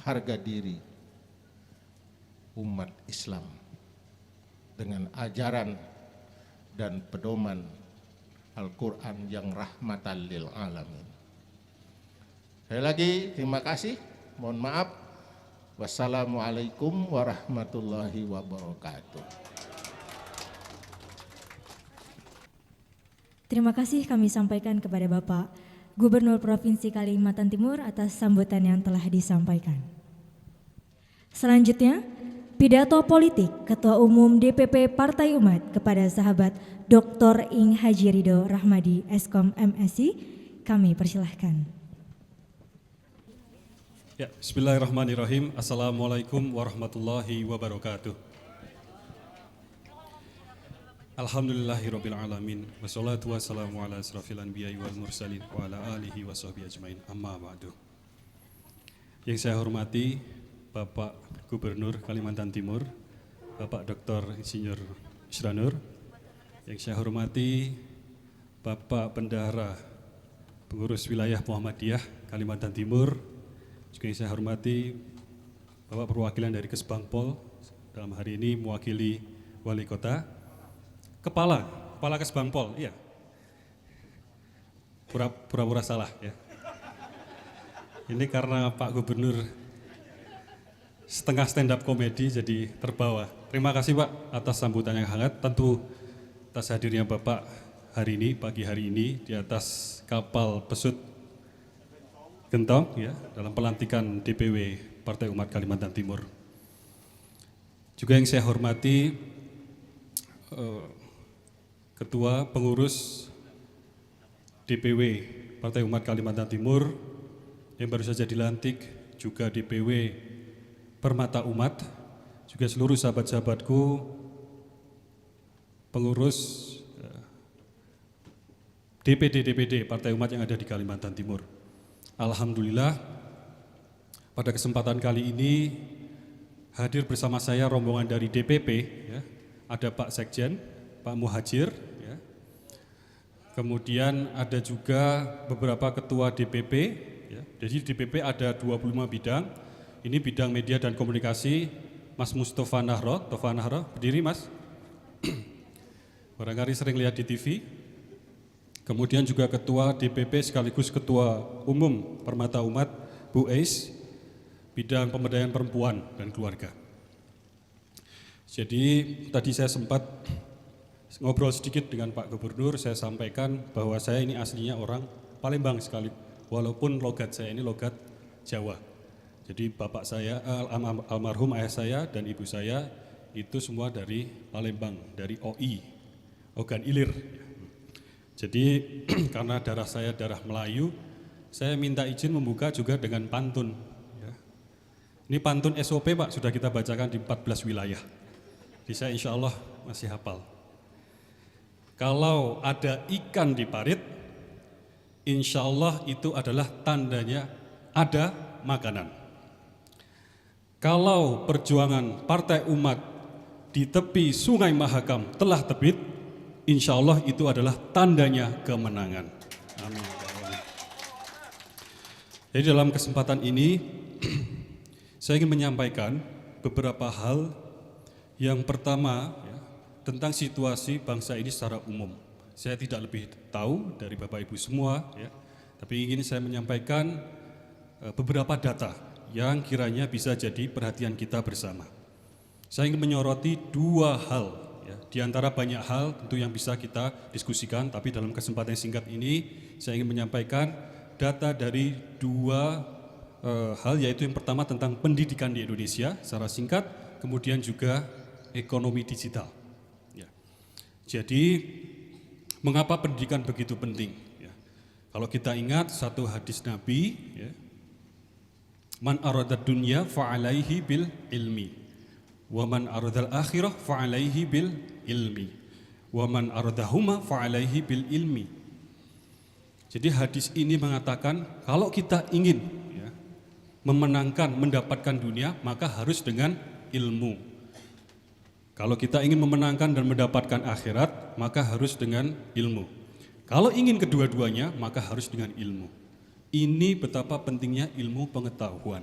harga diri umat Islam dengan ajaran dan pedoman Al-Quran yang rahmatan lil alamin. Sekali lagi terima kasih, mohon maaf. Wassalamualaikum warahmatullahi wabarakatuh. Terima kasih kami sampaikan kepada Bapak Gubernur Provinsi Kalimantan Timur atas sambutan yang telah disampaikan. Selanjutnya, pidato politik Ketua Umum DPP Partai Umat kepada sahabat Dr. Ing Haji Ridho Rahmadi Eskom MSI, kami persilahkan. Ya, bismillahirrahmanirrahim. Assalamualaikum warahmatullahi wabarakatuh. Alhamdulillahirabbil alamin. Wassalatu wassalamu ala asrofil anbiya'i wal mursalin wa ala alihi wa sahbihi ajmain. Amma ba'du. Yang saya hormati Bapak Gubernur Kalimantan Timur, Bapak Dr. Insinyur Isranur. Yang saya hormati Bapak Bendahara Pengurus Wilayah Muhammadiyah Kalimantan Timur. Juga yang saya hormati Bapak Perwakilan dari Kesbangpol, dalam hari ini mewakili Wali Kota, Kepala Kesbangpol, iya. Pura-pura salah ya. Ini karena Pak Gubernur setengah stand up komedi jadi terbawa. Terima kasih Pak atas sambutan yang hangat, tentu atas hadirnya Bapak hari ini, pagi hari ini di atas kapal pesut Gentong ya, dalam pelantikan DPW Partai Umat Kalimantan Timur. Juga yang saya hormati Ketua Pengurus DPW Partai Umat Kalimantan Timur yang baru saja dilantik, juga DPW Permata Umat, juga seluruh sahabat-sahabatku pengurus DPD Partai Umat yang ada di Kalimantan Timur. Alhamdulillah pada kesempatan kali ini hadir bersama saya rombongan dari DPP ya. Ada Pak Sekjen, Pak Muhajir ya. Kemudian ada juga beberapa ketua DPP ya. Jadi DPP ada 25 bidang. Ini bidang media dan komunikasi, Mas Mustafa Nahro, berdiri Mas. Barangkali sering lihat di TV. Kemudian juga Ketua DPP sekaligus Ketua Umum Permata Umat, Bu Eis, bidang pemberdayaan perempuan dan keluarga. Jadi tadi saya sempat ngobrol sedikit dengan Pak Gubernur, saya sampaikan bahwa saya ini aslinya orang Palembang sekali, walaupun logat saya ini logat Jawa. Jadi bapak saya, almarhum ayah saya dan ibu saya itu semua dari Palembang, dari OI, Ogan Ilir. Jadi karena darah saya darah Melayu, saya minta izin membuka juga dengan pantun. Ya. Ini pantun SOP Pak, sudah kita bacakan di 14 wilayah. Jadi saya insya Allah masih hafal. Kalau ada ikan di parit, insya Allah itu adalah tandanya ada makanan. Kalau perjuangan Partai Umat di tepi Sungai Mahakam telah terbit, insya Allah itu adalah tandanya kemenangan. Amin. Jadi dalam kesempatan ini, saya ingin menyampaikan beberapa hal. Yang pertama, ya, tentang situasi bangsa ini secara umum. Saya tidak lebih tahu dari Bapak Ibu semua, ya, tapi ingin saya menyampaikan beberapa data yang kiranya bisa jadi perhatian kita bersama. Saya ingin menyoroti dua hal, ya, di antara banyak hal tentu yang bisa kita diskusikan, tapi dalam kesempatan yang singkat ini saya ingin menyampaikan data dari dua hal, yaitu yang pertama tentang pendidikan di Indonesia secara singkat, kemudian juga ekonomi digital. Ya. Jadi mengapa pendidikan begitu penting? Ya. Kalau kita ingat satu hadis Nabi, ya, man aradad dunya fa'alaihi bil ilmi, wa man aradal akhirah fa'alaihi bil ilmi, wa man aradahuma fa'alaihi bil ilmi. Jadi hadis ini mengatakan kalau kita ingin, ya, memenangkan, mendapatkan dunia, maka harus dengan ilmu. Kalau kita ingin memenangkan dan mendapatkan akhirat, maka harus dengan ilmu. Kalau ingin kedua-duanya, maka harus dengan ilmu. Ini betapa pentingnya ilmu pengetahuan.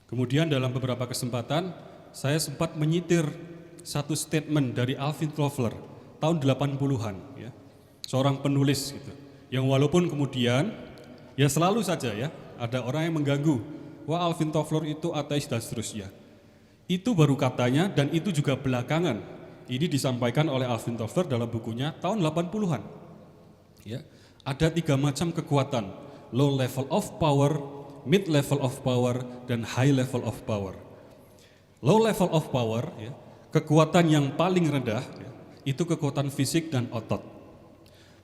Kemudian dalam beberapa kesempatan, saya sempat menyitir satu statement dari Alvin Toffler tahun 80-an, ya, seorang penulis gitu. Yang walaupun kemudian, ya selalu saja ya, ada orang yang mengganggu, wah Alvin Toffler itu ateis dan seterusnya. Itu baru katanya dan itu juga belakangan. Ini disampaikan oleh Alvin Toffler dalam bukunya tahun 80-an. Ya, ada 3 macam kekuatan, low level of power, mid level of power, dan high level of power. Low level of power, ya, kekuatan yang paling rendah, ya, itu kekuatan fisik dan otot.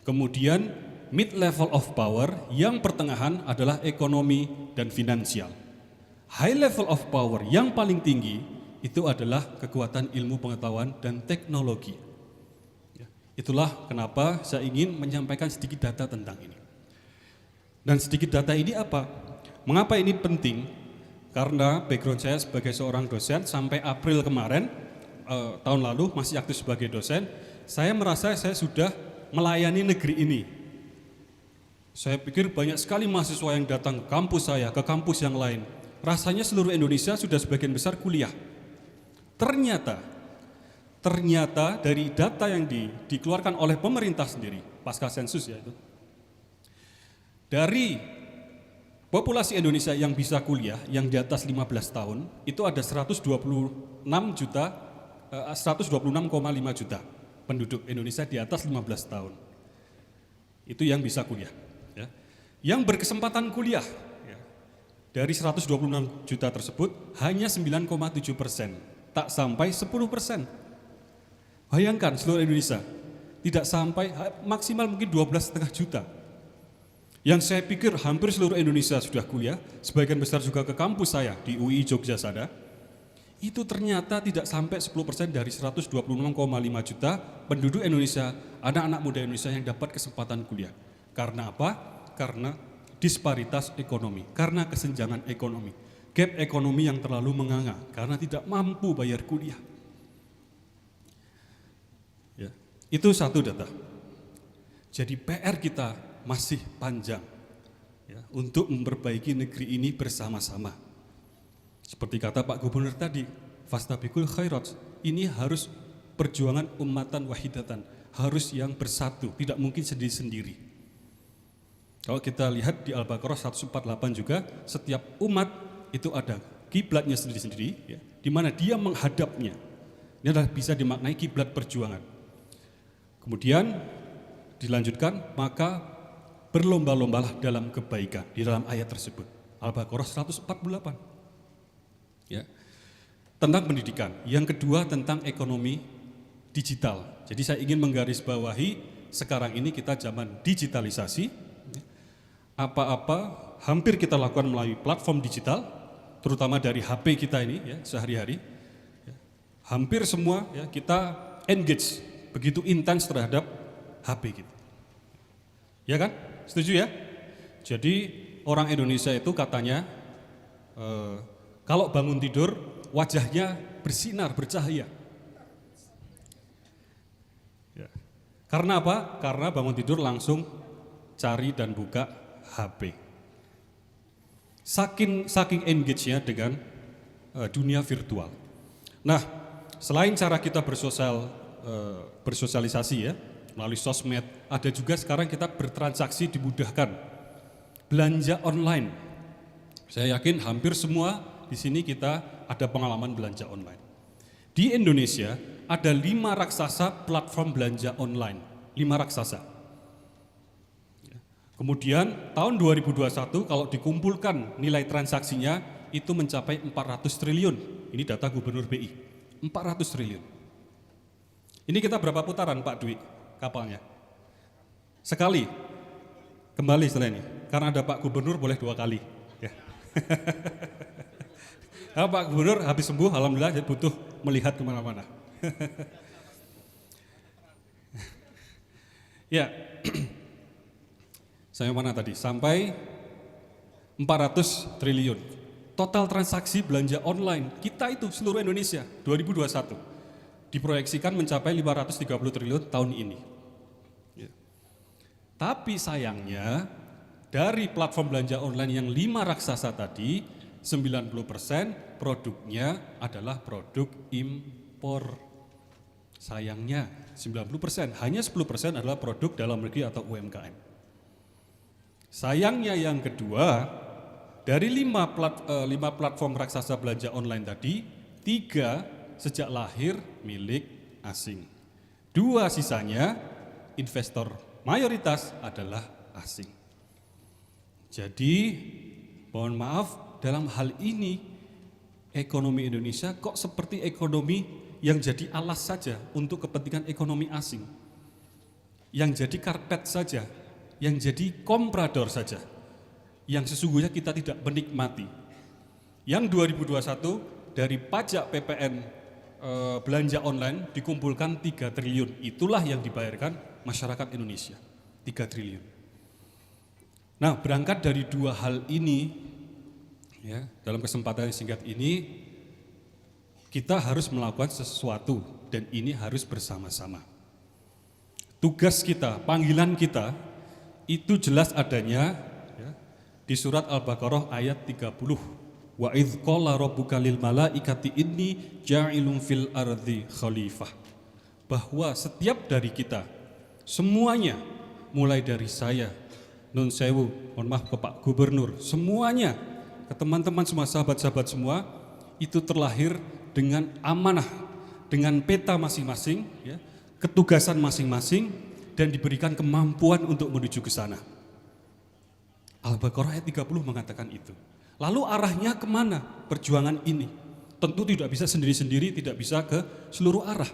Kemudian mid level of power yang pertengahan adalah ekonomi dan finansial. High level of power yang paling tinggi itu adalah kekuatan ilmu pengetahuan dan teknologi. Ya, itulah kenapa saya ingin menyampaikan sedikit data tentang ini. Dan sedikit data ini apa? Mengapa ini penting? Karena background saya sebagai seorang dosen sampai April kemarin, tahun lalu masih aktif sebagai dosen, saya merasa saya sudah melayani negeri ini. Saya pikir banyak sekali mahasiswa yang datang ke kampus saya, ke kampus yang lain. Rasanya seluruh Indonesia sudah sebagian besar kuliah. Ternyata dari data yang dikeluarkan oleh pemerintah sendiri, pasca sensus ya itu, dari populasi Indonesia yang bisa kuliah, yang di atas 15 tahun, itu ada 126,5 juta penduduk Indonesia di atas 15 tahun. Itu yang bisa kuliah. Ya. Yang berkesempatan kuliah, ya, dari 126 juta tersebut, hanya 9,7%. Tak sampai 10%. Bayangkan seluruh Indonesia, tidak sampai, maksimal mungkin 12,5 juta. Yang saya pikir hampir seluruh Indonesia sudah kuliah, sebagian besar juga ke kampus saya di UI Jogja sana, itu ternyata tidak sampai 10% dari 126,5 juta penduduk Indonesia, anak-anak muda Indonesia yang dapat kesempatan kuliah. Karena apa? Karena disparitas ekonomi, karena kesenjangan ekonomi. Gap ekonomi yang terlalu menganga karena tidak mampu bayar kuliah. Ya, itu satu data. Jadi PR kita masih panjang, ya, untuk memperbaiki negeri ini bersama-sama. Seperti kata Pak Gubernur tadi, fastabiqul khairat, ini harus perjuangan ummatan wahidatan, harus yang bersatu, tidak mungkin sendiri-sendiri. Kalau kita lihat di Al-Baqarah 148 juga, setiap umat itu ada kiblatnya sendiri-sendiri, ya, di mana dia menghadapnya. Ini adalah bisa dimaknai kiblat perjuangan. Kemudian dilanjutkan, maka berlomba-lombalah dalam kebaikan di dalam ayat tersebut. Al-Baqarah 148. Ya. Tentang pendidikan. Yang kedua tentang ekonomi digital. Jadi saya ingin menggarisbawahi sekarang ini kita zaman digitalisasi, apa-apa hampir kita lakukan melalui platform digital, terutama dari HP kita ini ya sehari-hari. Ya, hampir semua ya kita engage begitu intens terhadap HP kita. Ya kan? Setuju ya? Jadi orang Indonesia itu katanya kalau bangun tidur wajahnya bersinar, bercahaya. Ya. Karena apa? Karena bangun tidur langsung cari dan buka HP. Saking engage-nya dengan dunia virtual. Nah, selain cara kita bersosialisasi ya, melalui sosmed, ada juga sekarang kita bertransaksi dimudahkan. Belanja online. Saya yakin hampir semua di sini kita ada pengalaman belanja online. Di Indonesia ada 5 raksasa platform belanja online, 5 raksasa. Kemudian tahun 2021 kalau dikumpulkan nilai transaksinya itu mencapai 400 triliun. Ini data Gubernur BI, 400 triliun. Ini kita berapa putaran Pak Dwi kapalnya? Sekali, kembali setelah ini. Karena ada Pak Gubernur boleh 2 kali. Ya. Nah, Pak Gubernur habis sembuh, alhamdulillah jadi butuh melihat kemana-mana. Ya, saya mana tadi? Sampai 400 triliun. Total transaksi belanja online kita itu seluruh Indonesia 2021 diproyeksikan mencapai 530 triliun tahun ini. Ya. Tapi sayangnya dari platform belanja online yang 5 raksasa tadi, 90% produknya adalah produk impor. Sayangnya 90%, hanya 10% adalah produk dalam negeri atau UMKM. Sayangnya yang kedua, dari 5 platform raksasa belanja online tadi, 3 sejak lahir milik asing. 2 sisanya investor mayoritas adalah asing. Jadi, mohon maaf, dalam hal ini ekonomi Indonesia kok seperti ekonomi yang jadi alas saja untuk kepentingan ekonomi asing, yang jadi karpet saja, yang jadi komprador saja, yang sesungguhnya kita tidak menikmati. Yang 2021 dari pajak PPN belanja online dikumpulkan 3 triliun, itulah yang dibayarkan masyarakat Indonesia, 3 triliun. Nah, berangkat dari 2 hal ini, ya, dalam kesempatan yang singkat ini, kita harus melakukan sesuatu dan ini harus bersama-sama. Tugas kita, panggilan kita, itu jelas adanya ya, di surat Al-Baqarah ayat 30. Wa idz qala rabbuka lil malaikati inni ja'ilun fil ardi khalifah. Bahwa setiap dari kita, semuanya, mulai dari saya, Nun Sewu, mohon maaf ke Pak Gubernur, semuanya, ke teman-teman semua, sahabat-sahabat semua, itu terlahir dengan amanah, dengan peta masing-masing, ya, ketugasan masing-masing, dan diberikan kemampuan untuk menuju ke sana. Al-Baqarah ayat 30 mengatakan itu. Lalu arahnya kemana perjuangan ini? Tentu tidak bisa sendiri-sendiri, tidak bisa ke seluruh arah.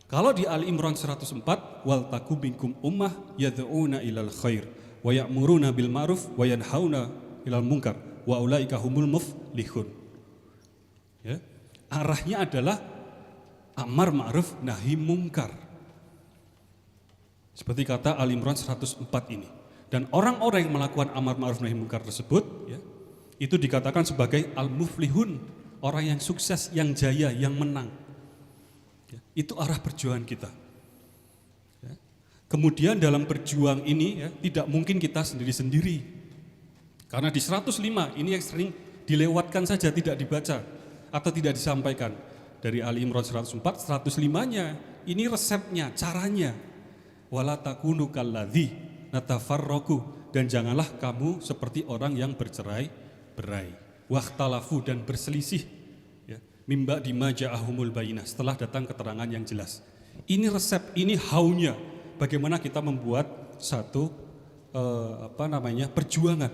Kalau di Ali Imran 104, wal takum minkum ummah yad'una ilal khair wa ya'muruna bil ma'ruf wa yanhauna ilal munkar wa ulaika humul muflihun. Ya. Arahnya adalah amar ma'ruf nahi mungkar. Seperti kata Ali Imran 104 ini. Dan orang-orang yang melakukan amar ma'ruf nahi mungkar tersebut, ya, itu dikatakan sebagai al-muflihun, orang yang sukses, yang jaya, yang menang. Ya, itu arah perjuangan kita. Ya. Kemudian dalam perjuangan ini ya, tidak mungkin kita sendiri-sendiri. Karena di 105 ini yang sering dilewatkan saja, tidak dibaca atau tidak disampaikan. Dari Ali Imran 104, 105-nya ini resepnya, caranya. Wala takunu kalladzi natafarraqu, dan janganlah kamu seperti orang yang bercerai-berai. Wahtalafu, dan berselisih. Ya, mimba dimaja'ahumul bayinah, setelah datang keterangan yang jelas. Ini resep, ini haunya bagaimana kita membuat satu perjuangan.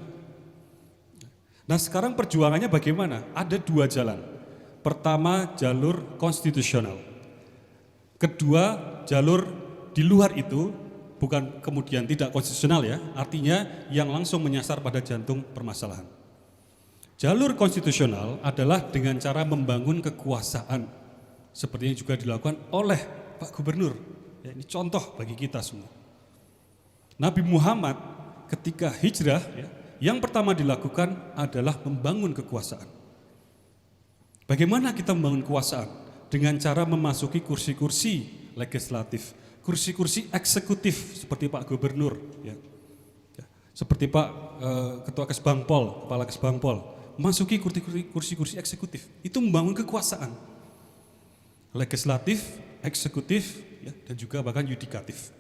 Nah, sekarang perjuangannya bagaimana? Ada 2 jalan. Pertama, jalur konstitusional. Kedua, jalur di luar itu, bukan kemudian tidak konstitusional ya, artinya yang langsung menyasar pada jantung permasalahan. Jalur konstitusional adalah dengan cara membangun kekuasaan, seperti yang juga dilakukan oleh Pak Gubernur. Ya, ini contoh bagi kita semua. Nabi Muhammad ketika hijrah, ya, yang pertama dilakukan adalah membangun kekuasaan. Bagaimana kita membangun kekuasaan? Dengan cara memasuki kursi-kursi legislatif, kursi-kursi eksekutif seperti Pak Gubernur, ya. Ya, seperti Pak Ketua Kesbangpol, Kepala Kesbangpol, masuki kursi-kursi eksekutif. Itu membangun kekuasaan, legislatif, eksekutif, ya, dan juga bahkan yudikatif.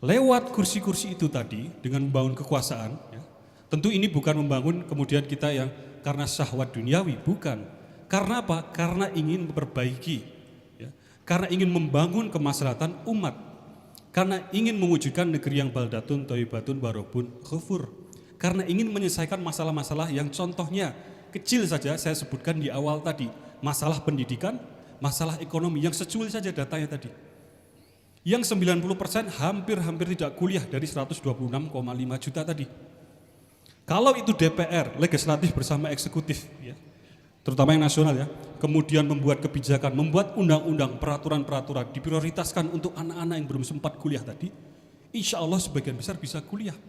Lewat kursi-kursi itu tadi dengan membangun kekuasaan, ya, tentu ini bukan membangun kemudian kita yang karena syahwat duniawi, bukan. Karena apa? Karena ingin memperbaiki, ya, karena ingin membangun kemaslahatan umat, karena ingin mewujudkan negeri yang baldatun, thayyibatun, warabun, ghafur, karena ingin menyelesaikan masalah-masalah yang contohnya kecil saja saya sebutkan di awal tadi, masalah pendidikan, masalah ekonomi yang secuil saja datanya tadi. Yang 90% hampir tidak kuliah dari 126,5 juta tadi. Kalau itu DPR, legislatif bersama eksekutif, ya, terutama yang nasional ya, kemudian membuat kebijakan, membuat undang-undang, peraturan-peraturan, diprioritaskan untuk anak-anak yang belum sempat kuliah tadi, insya Allah sebagian besar bisa kuliah.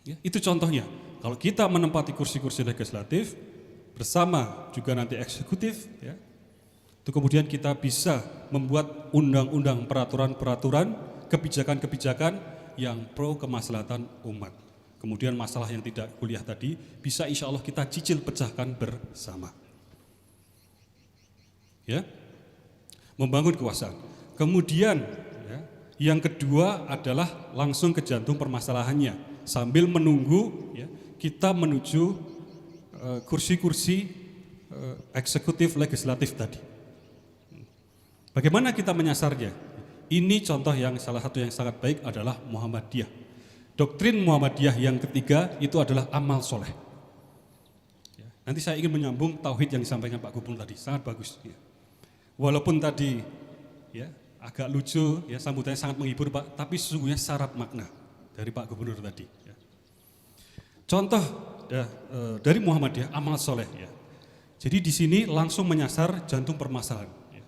Ya, itu contohnya, kalau kita menempati kursi-kursi legislatif, bersama juga nanti eksekutif, ya, itu kemudian kita bisa membuat undang-undang, peraturan-peraturan, kebijakan-kebijakan yang pro kemaslahatan umat. Kemudian masalah yang tidak kuliah tadi bisa insya Allah kita cicil pecahkan bersama. Ya, membangun kekuasaan. Kemudian ya, yang kedua adalah langsung ke jantung permasalahannya sambil menunggu ya, kita menuju kursi-kursi eksekutif legislatif tadi. Bagaimana kita menyasarnya? Ini contoh yang salah satu yang sangat baik adalah Muhammadiyah. Doktrin Muhammadiyah yang ketiga itu adalah amal soleh. Ya, nanti saya ingin menyambung tauhid yang disampaikan Pak Gubernur tadi, sangat bagus. Ya. Walaupun tadi ya, agak lucu, ya, sambutannya sangat menghibur Pak, tapi sesungguhnya syarat makna dari Pak Gubernur tadi. Ya. Contoh ya, dari Muhammadiyah amal soleh. Ya. Jadi di sini langsung menyasar jantung permasalahan. Ya.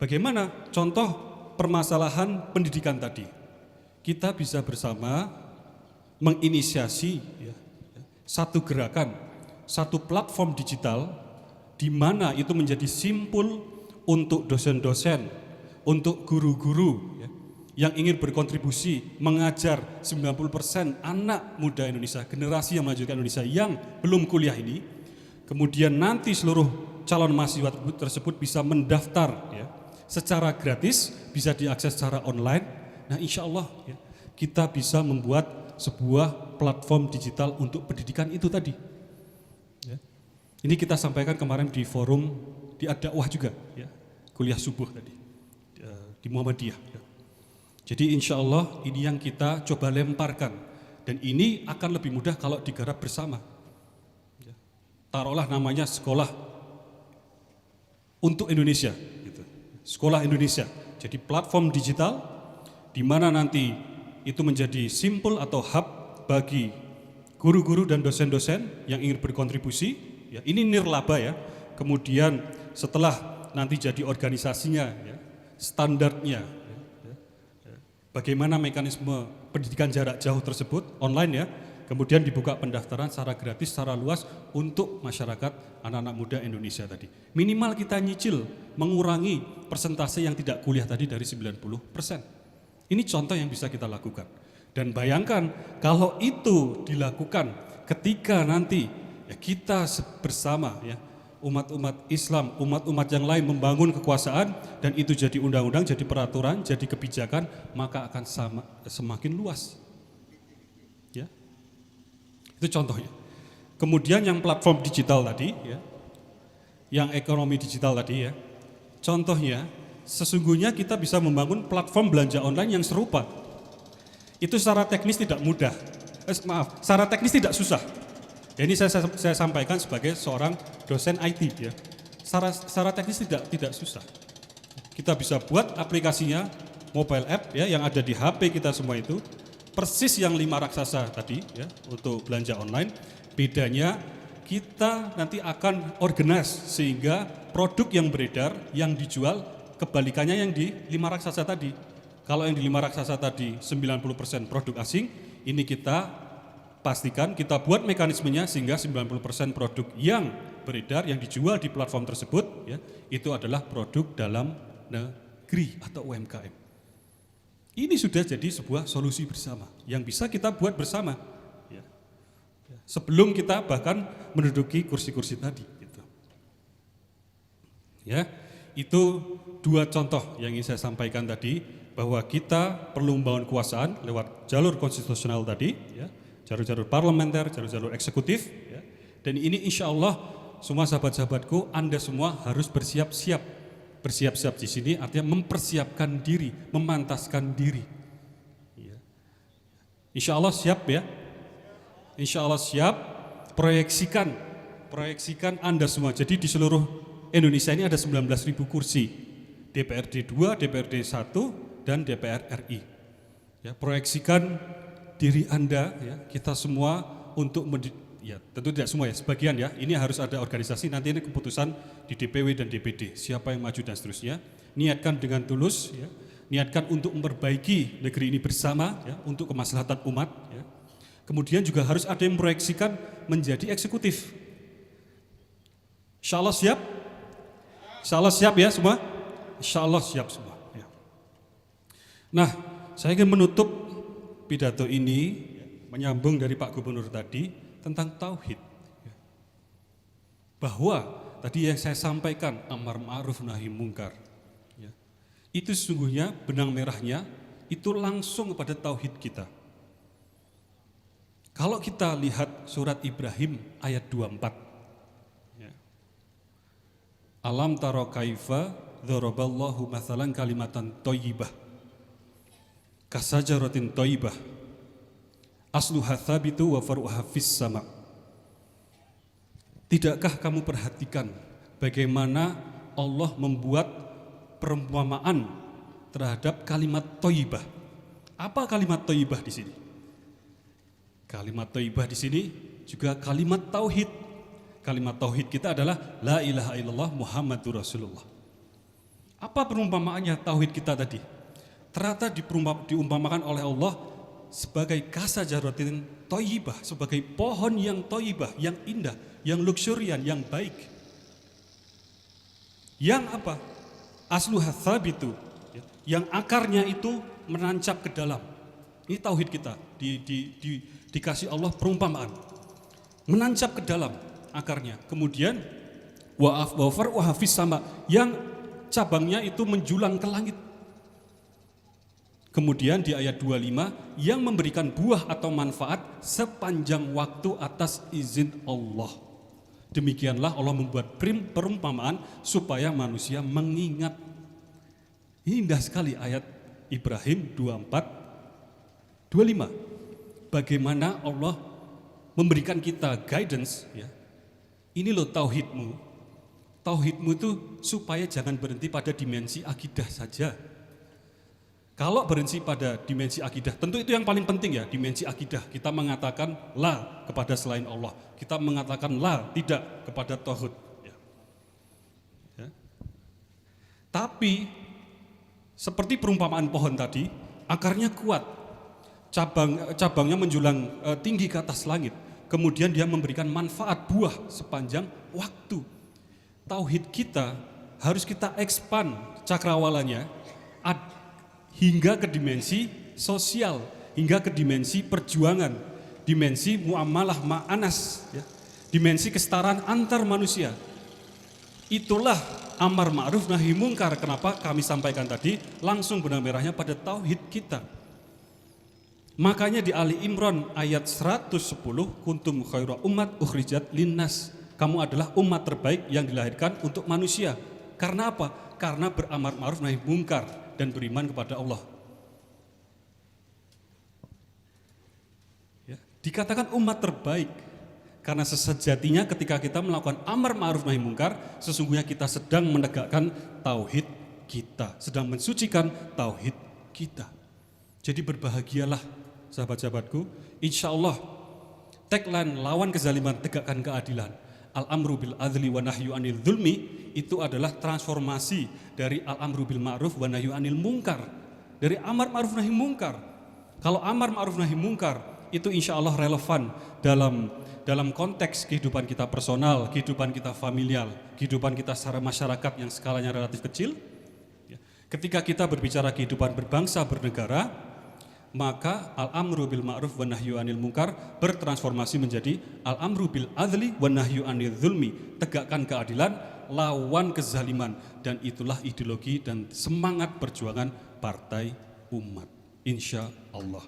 Bagaimana contoh permasalahan pendidikan tadi? Kita bisa bersama menginisiasi ya, satu gerakan, satu platform digital di mana itu menjadi simpul untuk dosen-dosen, untuk guru-guru ya, yang ingin berkontribusi mengajar 90% anak muda Indonesia, generasi yang melanjutkan Indonesia yang belum kuliah ini, kemudian nanti seluruh calon mahasiswa tersebut bisa mendaftar ya, secara gratis, bisa diakses secara online. Nah insya Allah ya, kita bisa membuat sebuah platform digital untuk pendidikan itu tadi. Ya. Ini kita sampaikan kemarin di forum di Ad-Dakwah juga, ya, kuliah subuh tadi di Muhammadiyah. Ya. Jadi insya Allah ini yang kita coba lemparkan dan ini akan lebih mudah kalau digarap bersama. Ya. Taruhlah namanya sekolah untuk Indonesia, gitu. Sekolah Indonesia. Jadi platform digital di mana nanti itu menjadi simpul atau hub bagi guru-guru dan dosen-dosen yang ingin berkontribusi. Ya, ini nirlaba ya. Kemudian setelah nanti jadi organisasinya, ya, standarnya, ya, bagaimana mekanisme pendidikan jarak jauh tersebut online ya. Kemudian dibuka pendaftaran secara gratis, secara luas untuk masyarakat anak-anak muda Indonesia tadi. Minimal kita nyicil mengurangi persentase yang tidak kuliah tadi dari 90%. Ini contoh yang bisa kita lakukan. Dan bayangkan kalau itu dilakukan ketika nanti ya kita bersama ya umat-umat Islam, umat-umat yang lain membangun kekuasaan dan itu jadi undang-undang, jadi peraturan, jadi kebijakan, maka akan semakin luas. Ya. Itu contohnya. Kemudian yang platform digital tadi ya, yang ekonomi digital tadi ya, contohnya sesungguhnya kita bisa membangun platform belanja online yang serupa. Itu secara teknis tidak mudah. Secara teknis tidak susah. Ya, ini saya sampaikan sebagai seorang dosen IT ya. Secara teknis tidak susah. Kita bisa buat aplikasinya, mobile app ya yang ada di HP kita semua itu persis yang 5 raksasa tadi ya untuk belanja online. Bedanya kita nanti akan organize sehingga produk yang beredar, yang dijual kebalikannya yang di 5 raksasa tadi. Kalau yang di 5 raksasa tadi 90% produk asing, ini kita pastikan kita buat mekanismenya sehingga 90% produk yang beredar, yang dijual di platform tersebut ya, itu adalah produk dalam negeri atau UMKM. Ini sudah jadi sebuah solusi bersama yang bisa kita buat bersama ya. Sebelum kita bahkan menduduki kursi-kursi tadi gitu. Ya, itu 2 contoh yang ingin saya sampaikan tadi, bahwa kita perlu membangun kekuasaan lewat jalur konstitusional tadi ya, jalur-jalur parlementer, jalur-jalur eksekutif ya. Dan ini insya Allah semua sahabat-sahabatku, Anda semua harus bersiap-siap. Bersiap-siap di sini artinya mempersiapkan diri, memantaskan diri. Ya. Insya Allah siap ya. Insya Allah siap. Proyeksikan Anda semua. Jadi di seluruh Indonesia ini ada 19.000 kursi. DPRD 2, DPRD 1, dan DPR RI. Ya, proyeksikan diri Anda ya, kita semua untuk ya tentu tidak semua ya, sebagian ya, ini harus ada organisasi, nanti ini keputusan di DPW dan DPD, siapa yang maju dan seterusnya. Niatkan dengan tulus ya, niatkan untuk memperbaiki negeri ini bersama ya, untuk kemaslahatan umat ya. Kemudian juga harus ada yang memproyeksikan menjadi eksekutif. Insya Allah siap? Insya Allah siap ya semua? Insya Allah siap semua ya. Nah, saya ingin menutup pidato ini menyambung dari Pak Gubernur tadi tentang tauhid. Bahwa tadi yang saya sampaikan amar ma'ruf nahi mungkar ya, itu sesungguhnya benang merahnya itu langsung kepada tauhid kita. Kalau kita lihat surat Ibrahim ayat 24 ya. Alam taro kaifa dzaraballahu mathalan kalimatan thayyibah kasajaratin thayyibah asluha thabitu wa faruha fis sama. Tidakkah kamu perhatikan bagaimana Allah membuat perumpamaan terhadap kalimat thayyibah? Apa kalimat thayyibah di sini? Kalimat thayyibah di sini juga kalimat tauhid. Kalimat tauhid kita adalah la ilaha illallah Muhammadur Rasulullah. Apa perumpamaannya tauhid kita tadi? Ternyata diumpamakan oleh Allah sebagai kasajaratin thayyibah, sebagai pohon yang thayyibah, yang indah, yang luxurian, yang baik. Yang apa? Asluha thabitu, yang akarnya itu menancap ke dalam. Ini tauhid kita, dikasih Allah perumpamaan. Menancap ke dalam akarnya. Kemudian wa faruha fis sama, yang cabangnya itu menjulang ke langit. Kemudian di ayat 25, yang memberikan buah atau manfaat sepanjang waktu atas izin Allah. Demikianlah Allah membuat perumpamaan supaya manusia mengingat. Ini indah sekali ayat Ibrahim 24, 25. Bagaimana Allah memberikan kita guidance ya. Ini loh tauhidmu. Tauhidmu itu supaya jangan berhenti pada dimensi akidah saja. Kalau berhenti pada dimensi akidah, tentu itu yang paling penting ya, dimensi akidah. Kita mengatakan la kepada selain Allah. Kita mengatakan la tidak kepada tauhid. Ya. Ya. Tapi seperti perumpamaan pohon tadi, akarnya kuat, cabangnya menjulang tinggi ke atas langit. Kemudian dia memberikan manfaat buah sepanjang waktu. Tauhid kita harus kita expand cakrawalannya hingga ke dimensi sosial, hingga ke dimensi perjuangan, dimensi muamalah ma'anas, ya, dimensi kesetaraan antar manusia. Itulah amar ma'ruf nahi mungkar. Kenapa kami sampaikan tadi langsung benang merahnya pada tauhid kita. Makanya di Ali Imran ayat 110, kuntum khaira ummat ukhrijat linnas. Kamu adalah umat terbaik yang dilahirkan untuk manusia. Karena apa? Karena beramar ma'ruf nahi mungkar dan beriman kepada Allah. Ya, dikatakan umat terbaik karena sesejatinya ketika kita melakukan amar ma'ruf nahi mungkar, sesungguhnya kita sedang menegakkan tauhid kita, sedang mensucikan tauhid kita. Jadi berbahagialah sahabat-sahabatku, insya Allah tagline lawan kezaliman tegakkan keadilan, al-amru bil adli wa nahyu anil zulmi, itu adalah transformasi dari al-amru bil ma'ruf wa nahyu anil munkar, dari amar ma'ruf nahi munkar. Kalau amar ma'ruf nahi munkar itu insya Allah relevan dalam konteks kehidupan kita personal, kehidupan kita familial, kehidupan kita secara masyarakat yang skalanya relatif kecil. Ketika kita berbicara kehidupan berbangsa, bernegara, maka al-amru bil ma'ruf wa nahyu anil munkar bertransformasi menjadi al-amru bil adli wa nahyu anil zulmi, tegakkan keadilan, lawan kezaliman. Dan itulah ideologi dan semangat perjuangan Partai Umat, insya Allah.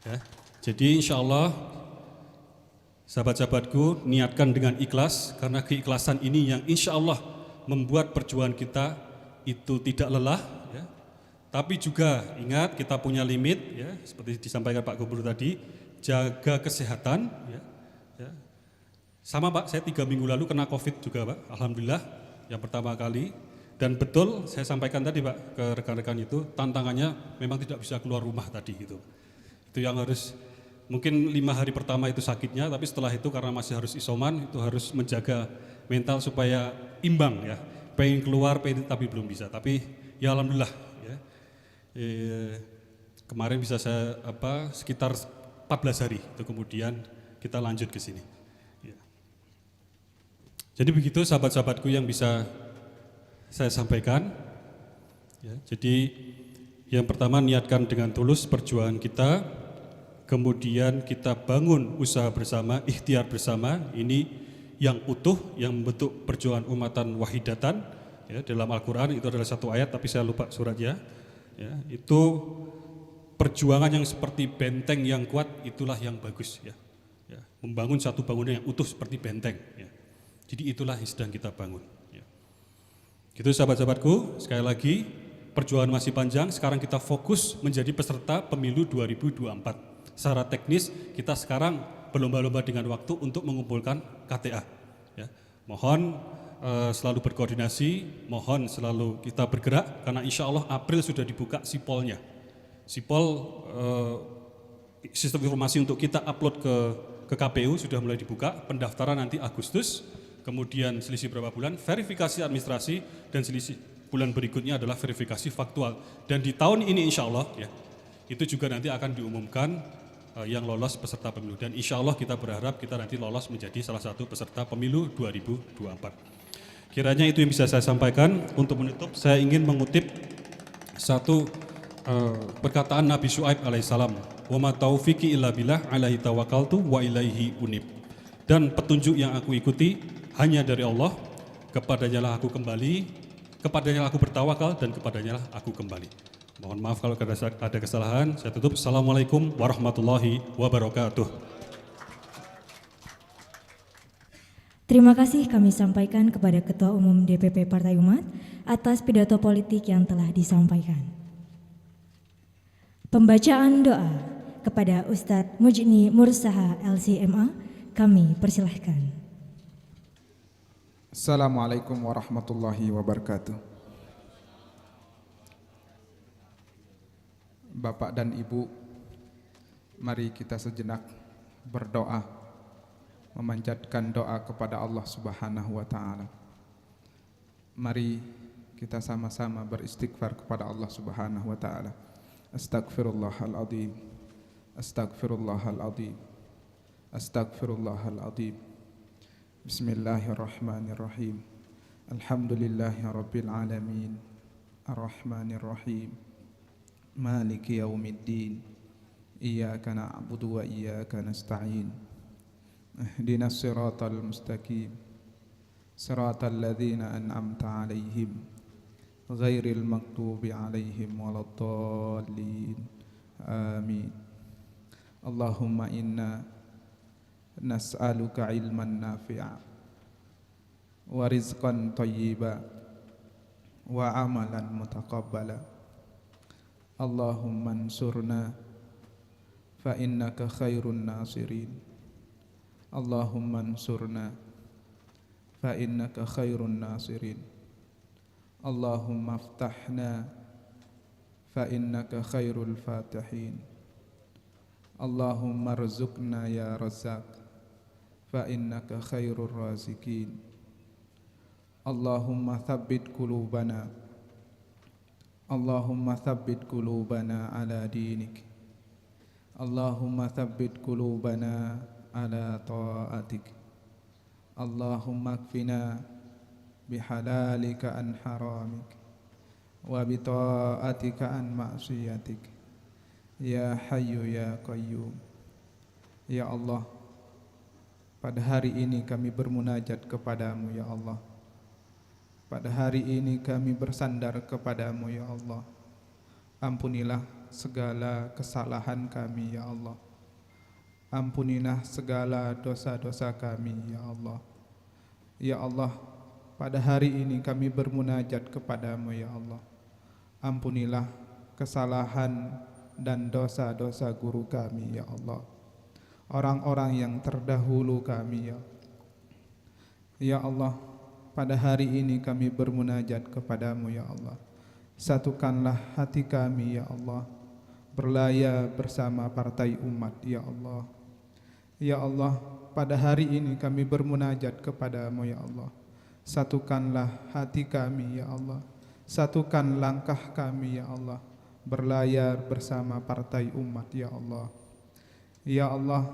Ya, jadi insya Allah sahabat-sahabatku, niatkan dengan ikhlas, karena keikhlasan ini yang insya Allah membuat perjuangan kita itu tidak lelah, ya. Tapi juga ingat kita punya limit, ya, seperti disampaikan Pak Gubernur tadi, jaga kesehatan, ya. Ya. Sama Pak, saya 3 minggu lalu kena COVID juga Pak, alhamdulillah yang pertama kali. Dan betul saya sampaikan tadi Pak ke rekan-rekan itu, tantangannya memang tidak bisa keluar rumah tadi gitu. Itu yang harus, mungkin 5 hari pertama itu sakitnya, tapi setelah itu karena masih harus isoman, itu harus menjaga mental supaya imbang, ya. Pengen keluar, tapi belum bisa. Tapi ya alhamdulillah, ya. Kemarin bisa saya sekitar 14 hari itu kemudian kita lanjut ke sini. Ya. Jadi begitu sahabat-sahabatku yang bisa saya sampaikan. Ya, jadi yang pertama, niatkan dengan tulus perjuangan kita, kemudian kita bangun usaha bersama, ikhtiar bersama, ini yang utuh, yang membentuk perjuangan umatan wahidatan. Ya, dalam Al-Quran itu adalah satu ayat, tapi saya lupa suratnya. Ya, itu perjuangan yang seperti benteng yang kuat, itulah yang bagus. Ya. Ya, membangun satu bangunan yang utuh seperti benteng. Ya. Jadi itulah yang sedang kita bangun. Ya. Gitu sahabat-sahabatku, sekali lagi perjuangan masih panjang, sekarang kita fokus menjadi peserta pemilu 2024. Secara teknis kita sekarang berlomba-lomba dengan waktu untuk mengumpulkan KTA. Ya. Mohon selalu berkoordinasi, mohon selalu kita bergerak, karena insya Allah April sudah dibuka sipolnya. Sipol sistem informasi untuk kita upload ke KPU sudah mulai dibuka, pendaftaran nanti Agustus, kemudian selisih berapa bulan, verifikasi administrasi, dan selisih bulan berikutnya adalah verifikasi faktual. Dan di tahun ini insya Allah, ya, itu juga nanti akan diumumkan yang lolos peserta pemilu. Dan insya Allah kita berharap kita nanti lolos menjadi salah satu peserta pemilu 2024. Kiranya itu yang bisa saya sampaikan. Untuk menutup, saya ingin mengutip satu perkataan Nabi Syuaib alaihissalam, wa ma taufiqi illa billah alaihi tawakkaltu wa ilaihi unib. Dan petunjuk yang aku ikuti hanya dari Allah, kepadanya lah aku kembali, kepadanya lah aku bertawakal, dan kepadanya lah aku kembali. Mohon maaf kalau ada kesalahan, saya tutup. Assalamualaikum warahmatullahi wabarakatuh. Terima kasih kami sampaikan kepada Ketua Umum DPP Partai Umat atas pidato politik yang telah disampaikan. Pembacaan doa kepada Ustadz Mujni Mursaha LCMA, kami persilahkan. Assalamualaikum warahmatullahi wabarakatuh. Bapak dan Ibu, mari kita sejenak berdoa, memanjatkan doa kepada Allah Subhanahu wa taala. Mari kita sama-sama beristighfar kepada Allah Subhanahu wa taala. Astaghfirullahaladzim, astaghfirullahaladzim, astaghfirullahaladzim. Bismillahirrahmanirrahim. Alhamdulillahi rabbil alamin. Ar-Rahmanirrahim. Maliki yaumiddin. Iyyaka na'budu wa iyyaka nasta'in. Ihdinas siratal mustaqim. Siratal ladzina an'amta 'alaihim ghairil maghdubi 'alaihim waladdallin. Amin. Allahumma inna nas'aluka ilman nafi'a wa rizqan thayyiba wa amalan mutaqabbala. Allahumma ansurna fa innaka khairun nasirin. Allahumma ansurna fa innaka khairun nasirin. Allahumma aftahna فإنك خير الفاتحين اللهم ارزقنا يا رزاق فإنك خير الرازقين اللهم ثبت قلوبنا اللهم ثبت قلوبنا على دينك اللهم ثبت قلوبنا على طاعتك اللهم اكفنا بحلالك عن حرامك وبطاعتك عن معصيتك ya hayyu ya qayyum. Ya Allah, pada hari ini kami bermunajat kepadamu ya Allah. Pada hari ini kami bersandar kepadamu ya Allah. Ampunilah segala kesalahan kami ya Allah. Ampunilah segala dosa-dosa kami ya Allah. Ya Allah, pada hari ini kami bermunajat kepadamu ya Allah. Ampunilah kesalahan dan dosa-dosa guru kami ya Allah, orang-orang yang terdahulu kami ya. Ya Allah, pada hari ini kami bermunajat kepadamu ya Allah. Satukanlah hati kami ya Allah, berlayar bersama partai umat ya Allah. Ya Allah, pada hari ini kami bermunajat kepadamu ya Allah. Satukanlah hati kami ya Allah, satukan langkah kami ya Allah, berlayar bersama partai umat ya Allah. Ya Allah,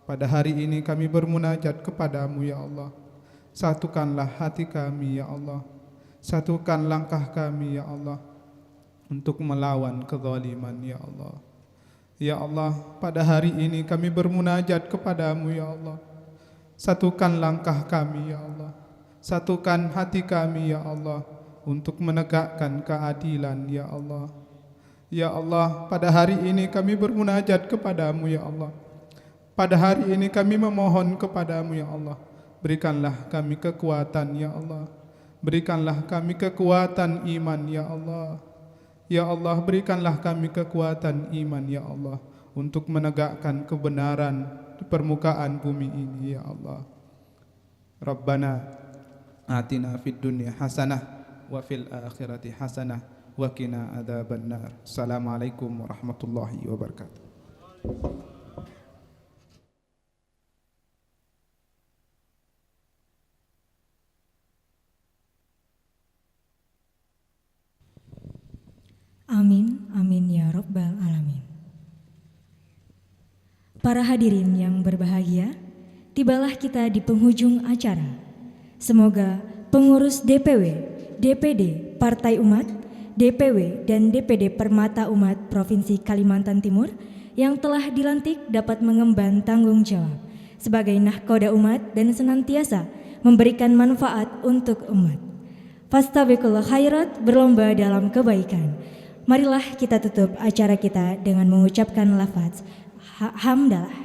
pada hari ini kami bermunajat kepadamu ya Allah. Satukanlah hati kami ya Allah, satukan langkah kami ya Allah, untuk melawan kezaliman ya Allah. Ya Allah, pada hari ini kami bermunajat kepadamu ya Allah. Satukan langkah kami ya Allah, satukan hati kami ya Allah, untuk menegakkan keadilan ya Allah. Ya Allah, pada hari ini kami bermunajat kepadamu ya Allah. Pada hari ini kami memohon kepadamu ya Allah. Berikanlah kami kekuatan ya Allah. Berikanlah kami kekuatan iman ya Allah. Ya Allah, berikanlah kami kekuatan iman ya Allah, untuk menegakkan kebenaran di permukaan bumi ini ya Allah. Rabbana atina fid dunya hasanah wa fil akhirati hasanah wa qina adzabannar. Assalamualaikum warahmatullahi wabarakatuh. Amin, amin ya Rabbal Alamin. Para hadirin yang berbahagia, tibalah kita di penghujung acara. Semoga pengurus DPW, DPD Partai Umat, DPW dan DPD Permata Umat Provinsi Kalimantan Timur yang telah dilantik dapat mengemban tanggung jawab sebagai nahkoda umat dan senantiasa memberikan manfaat untuk umat. Fastabiqul khairat, berlomba dalam kebaikan. Marilah kita tutup acara kita dengan mengucapkan lafaz hamdalah.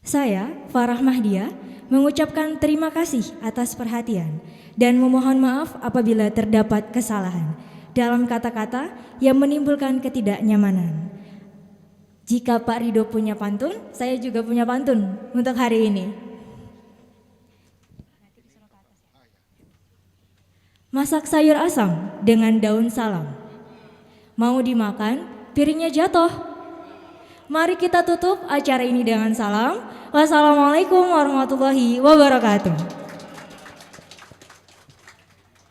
Saya, Farah Mahdia, mengucapkan terima kasih atas perhatian dan memohon maaf apabila terdapat kesalahan dalam kata-kata yang menimbulkan ketidaknyamanan. Jika Pak Ridho punya pantun, saya juga punya pantun untuk hari ini. Masak sayur asam dengan daun salam. Mau dimakan, piringnya jatuh. Mari kita tutup acara ini dengan salam. Wassalamualaikum warahmatullahi wabarakatuh.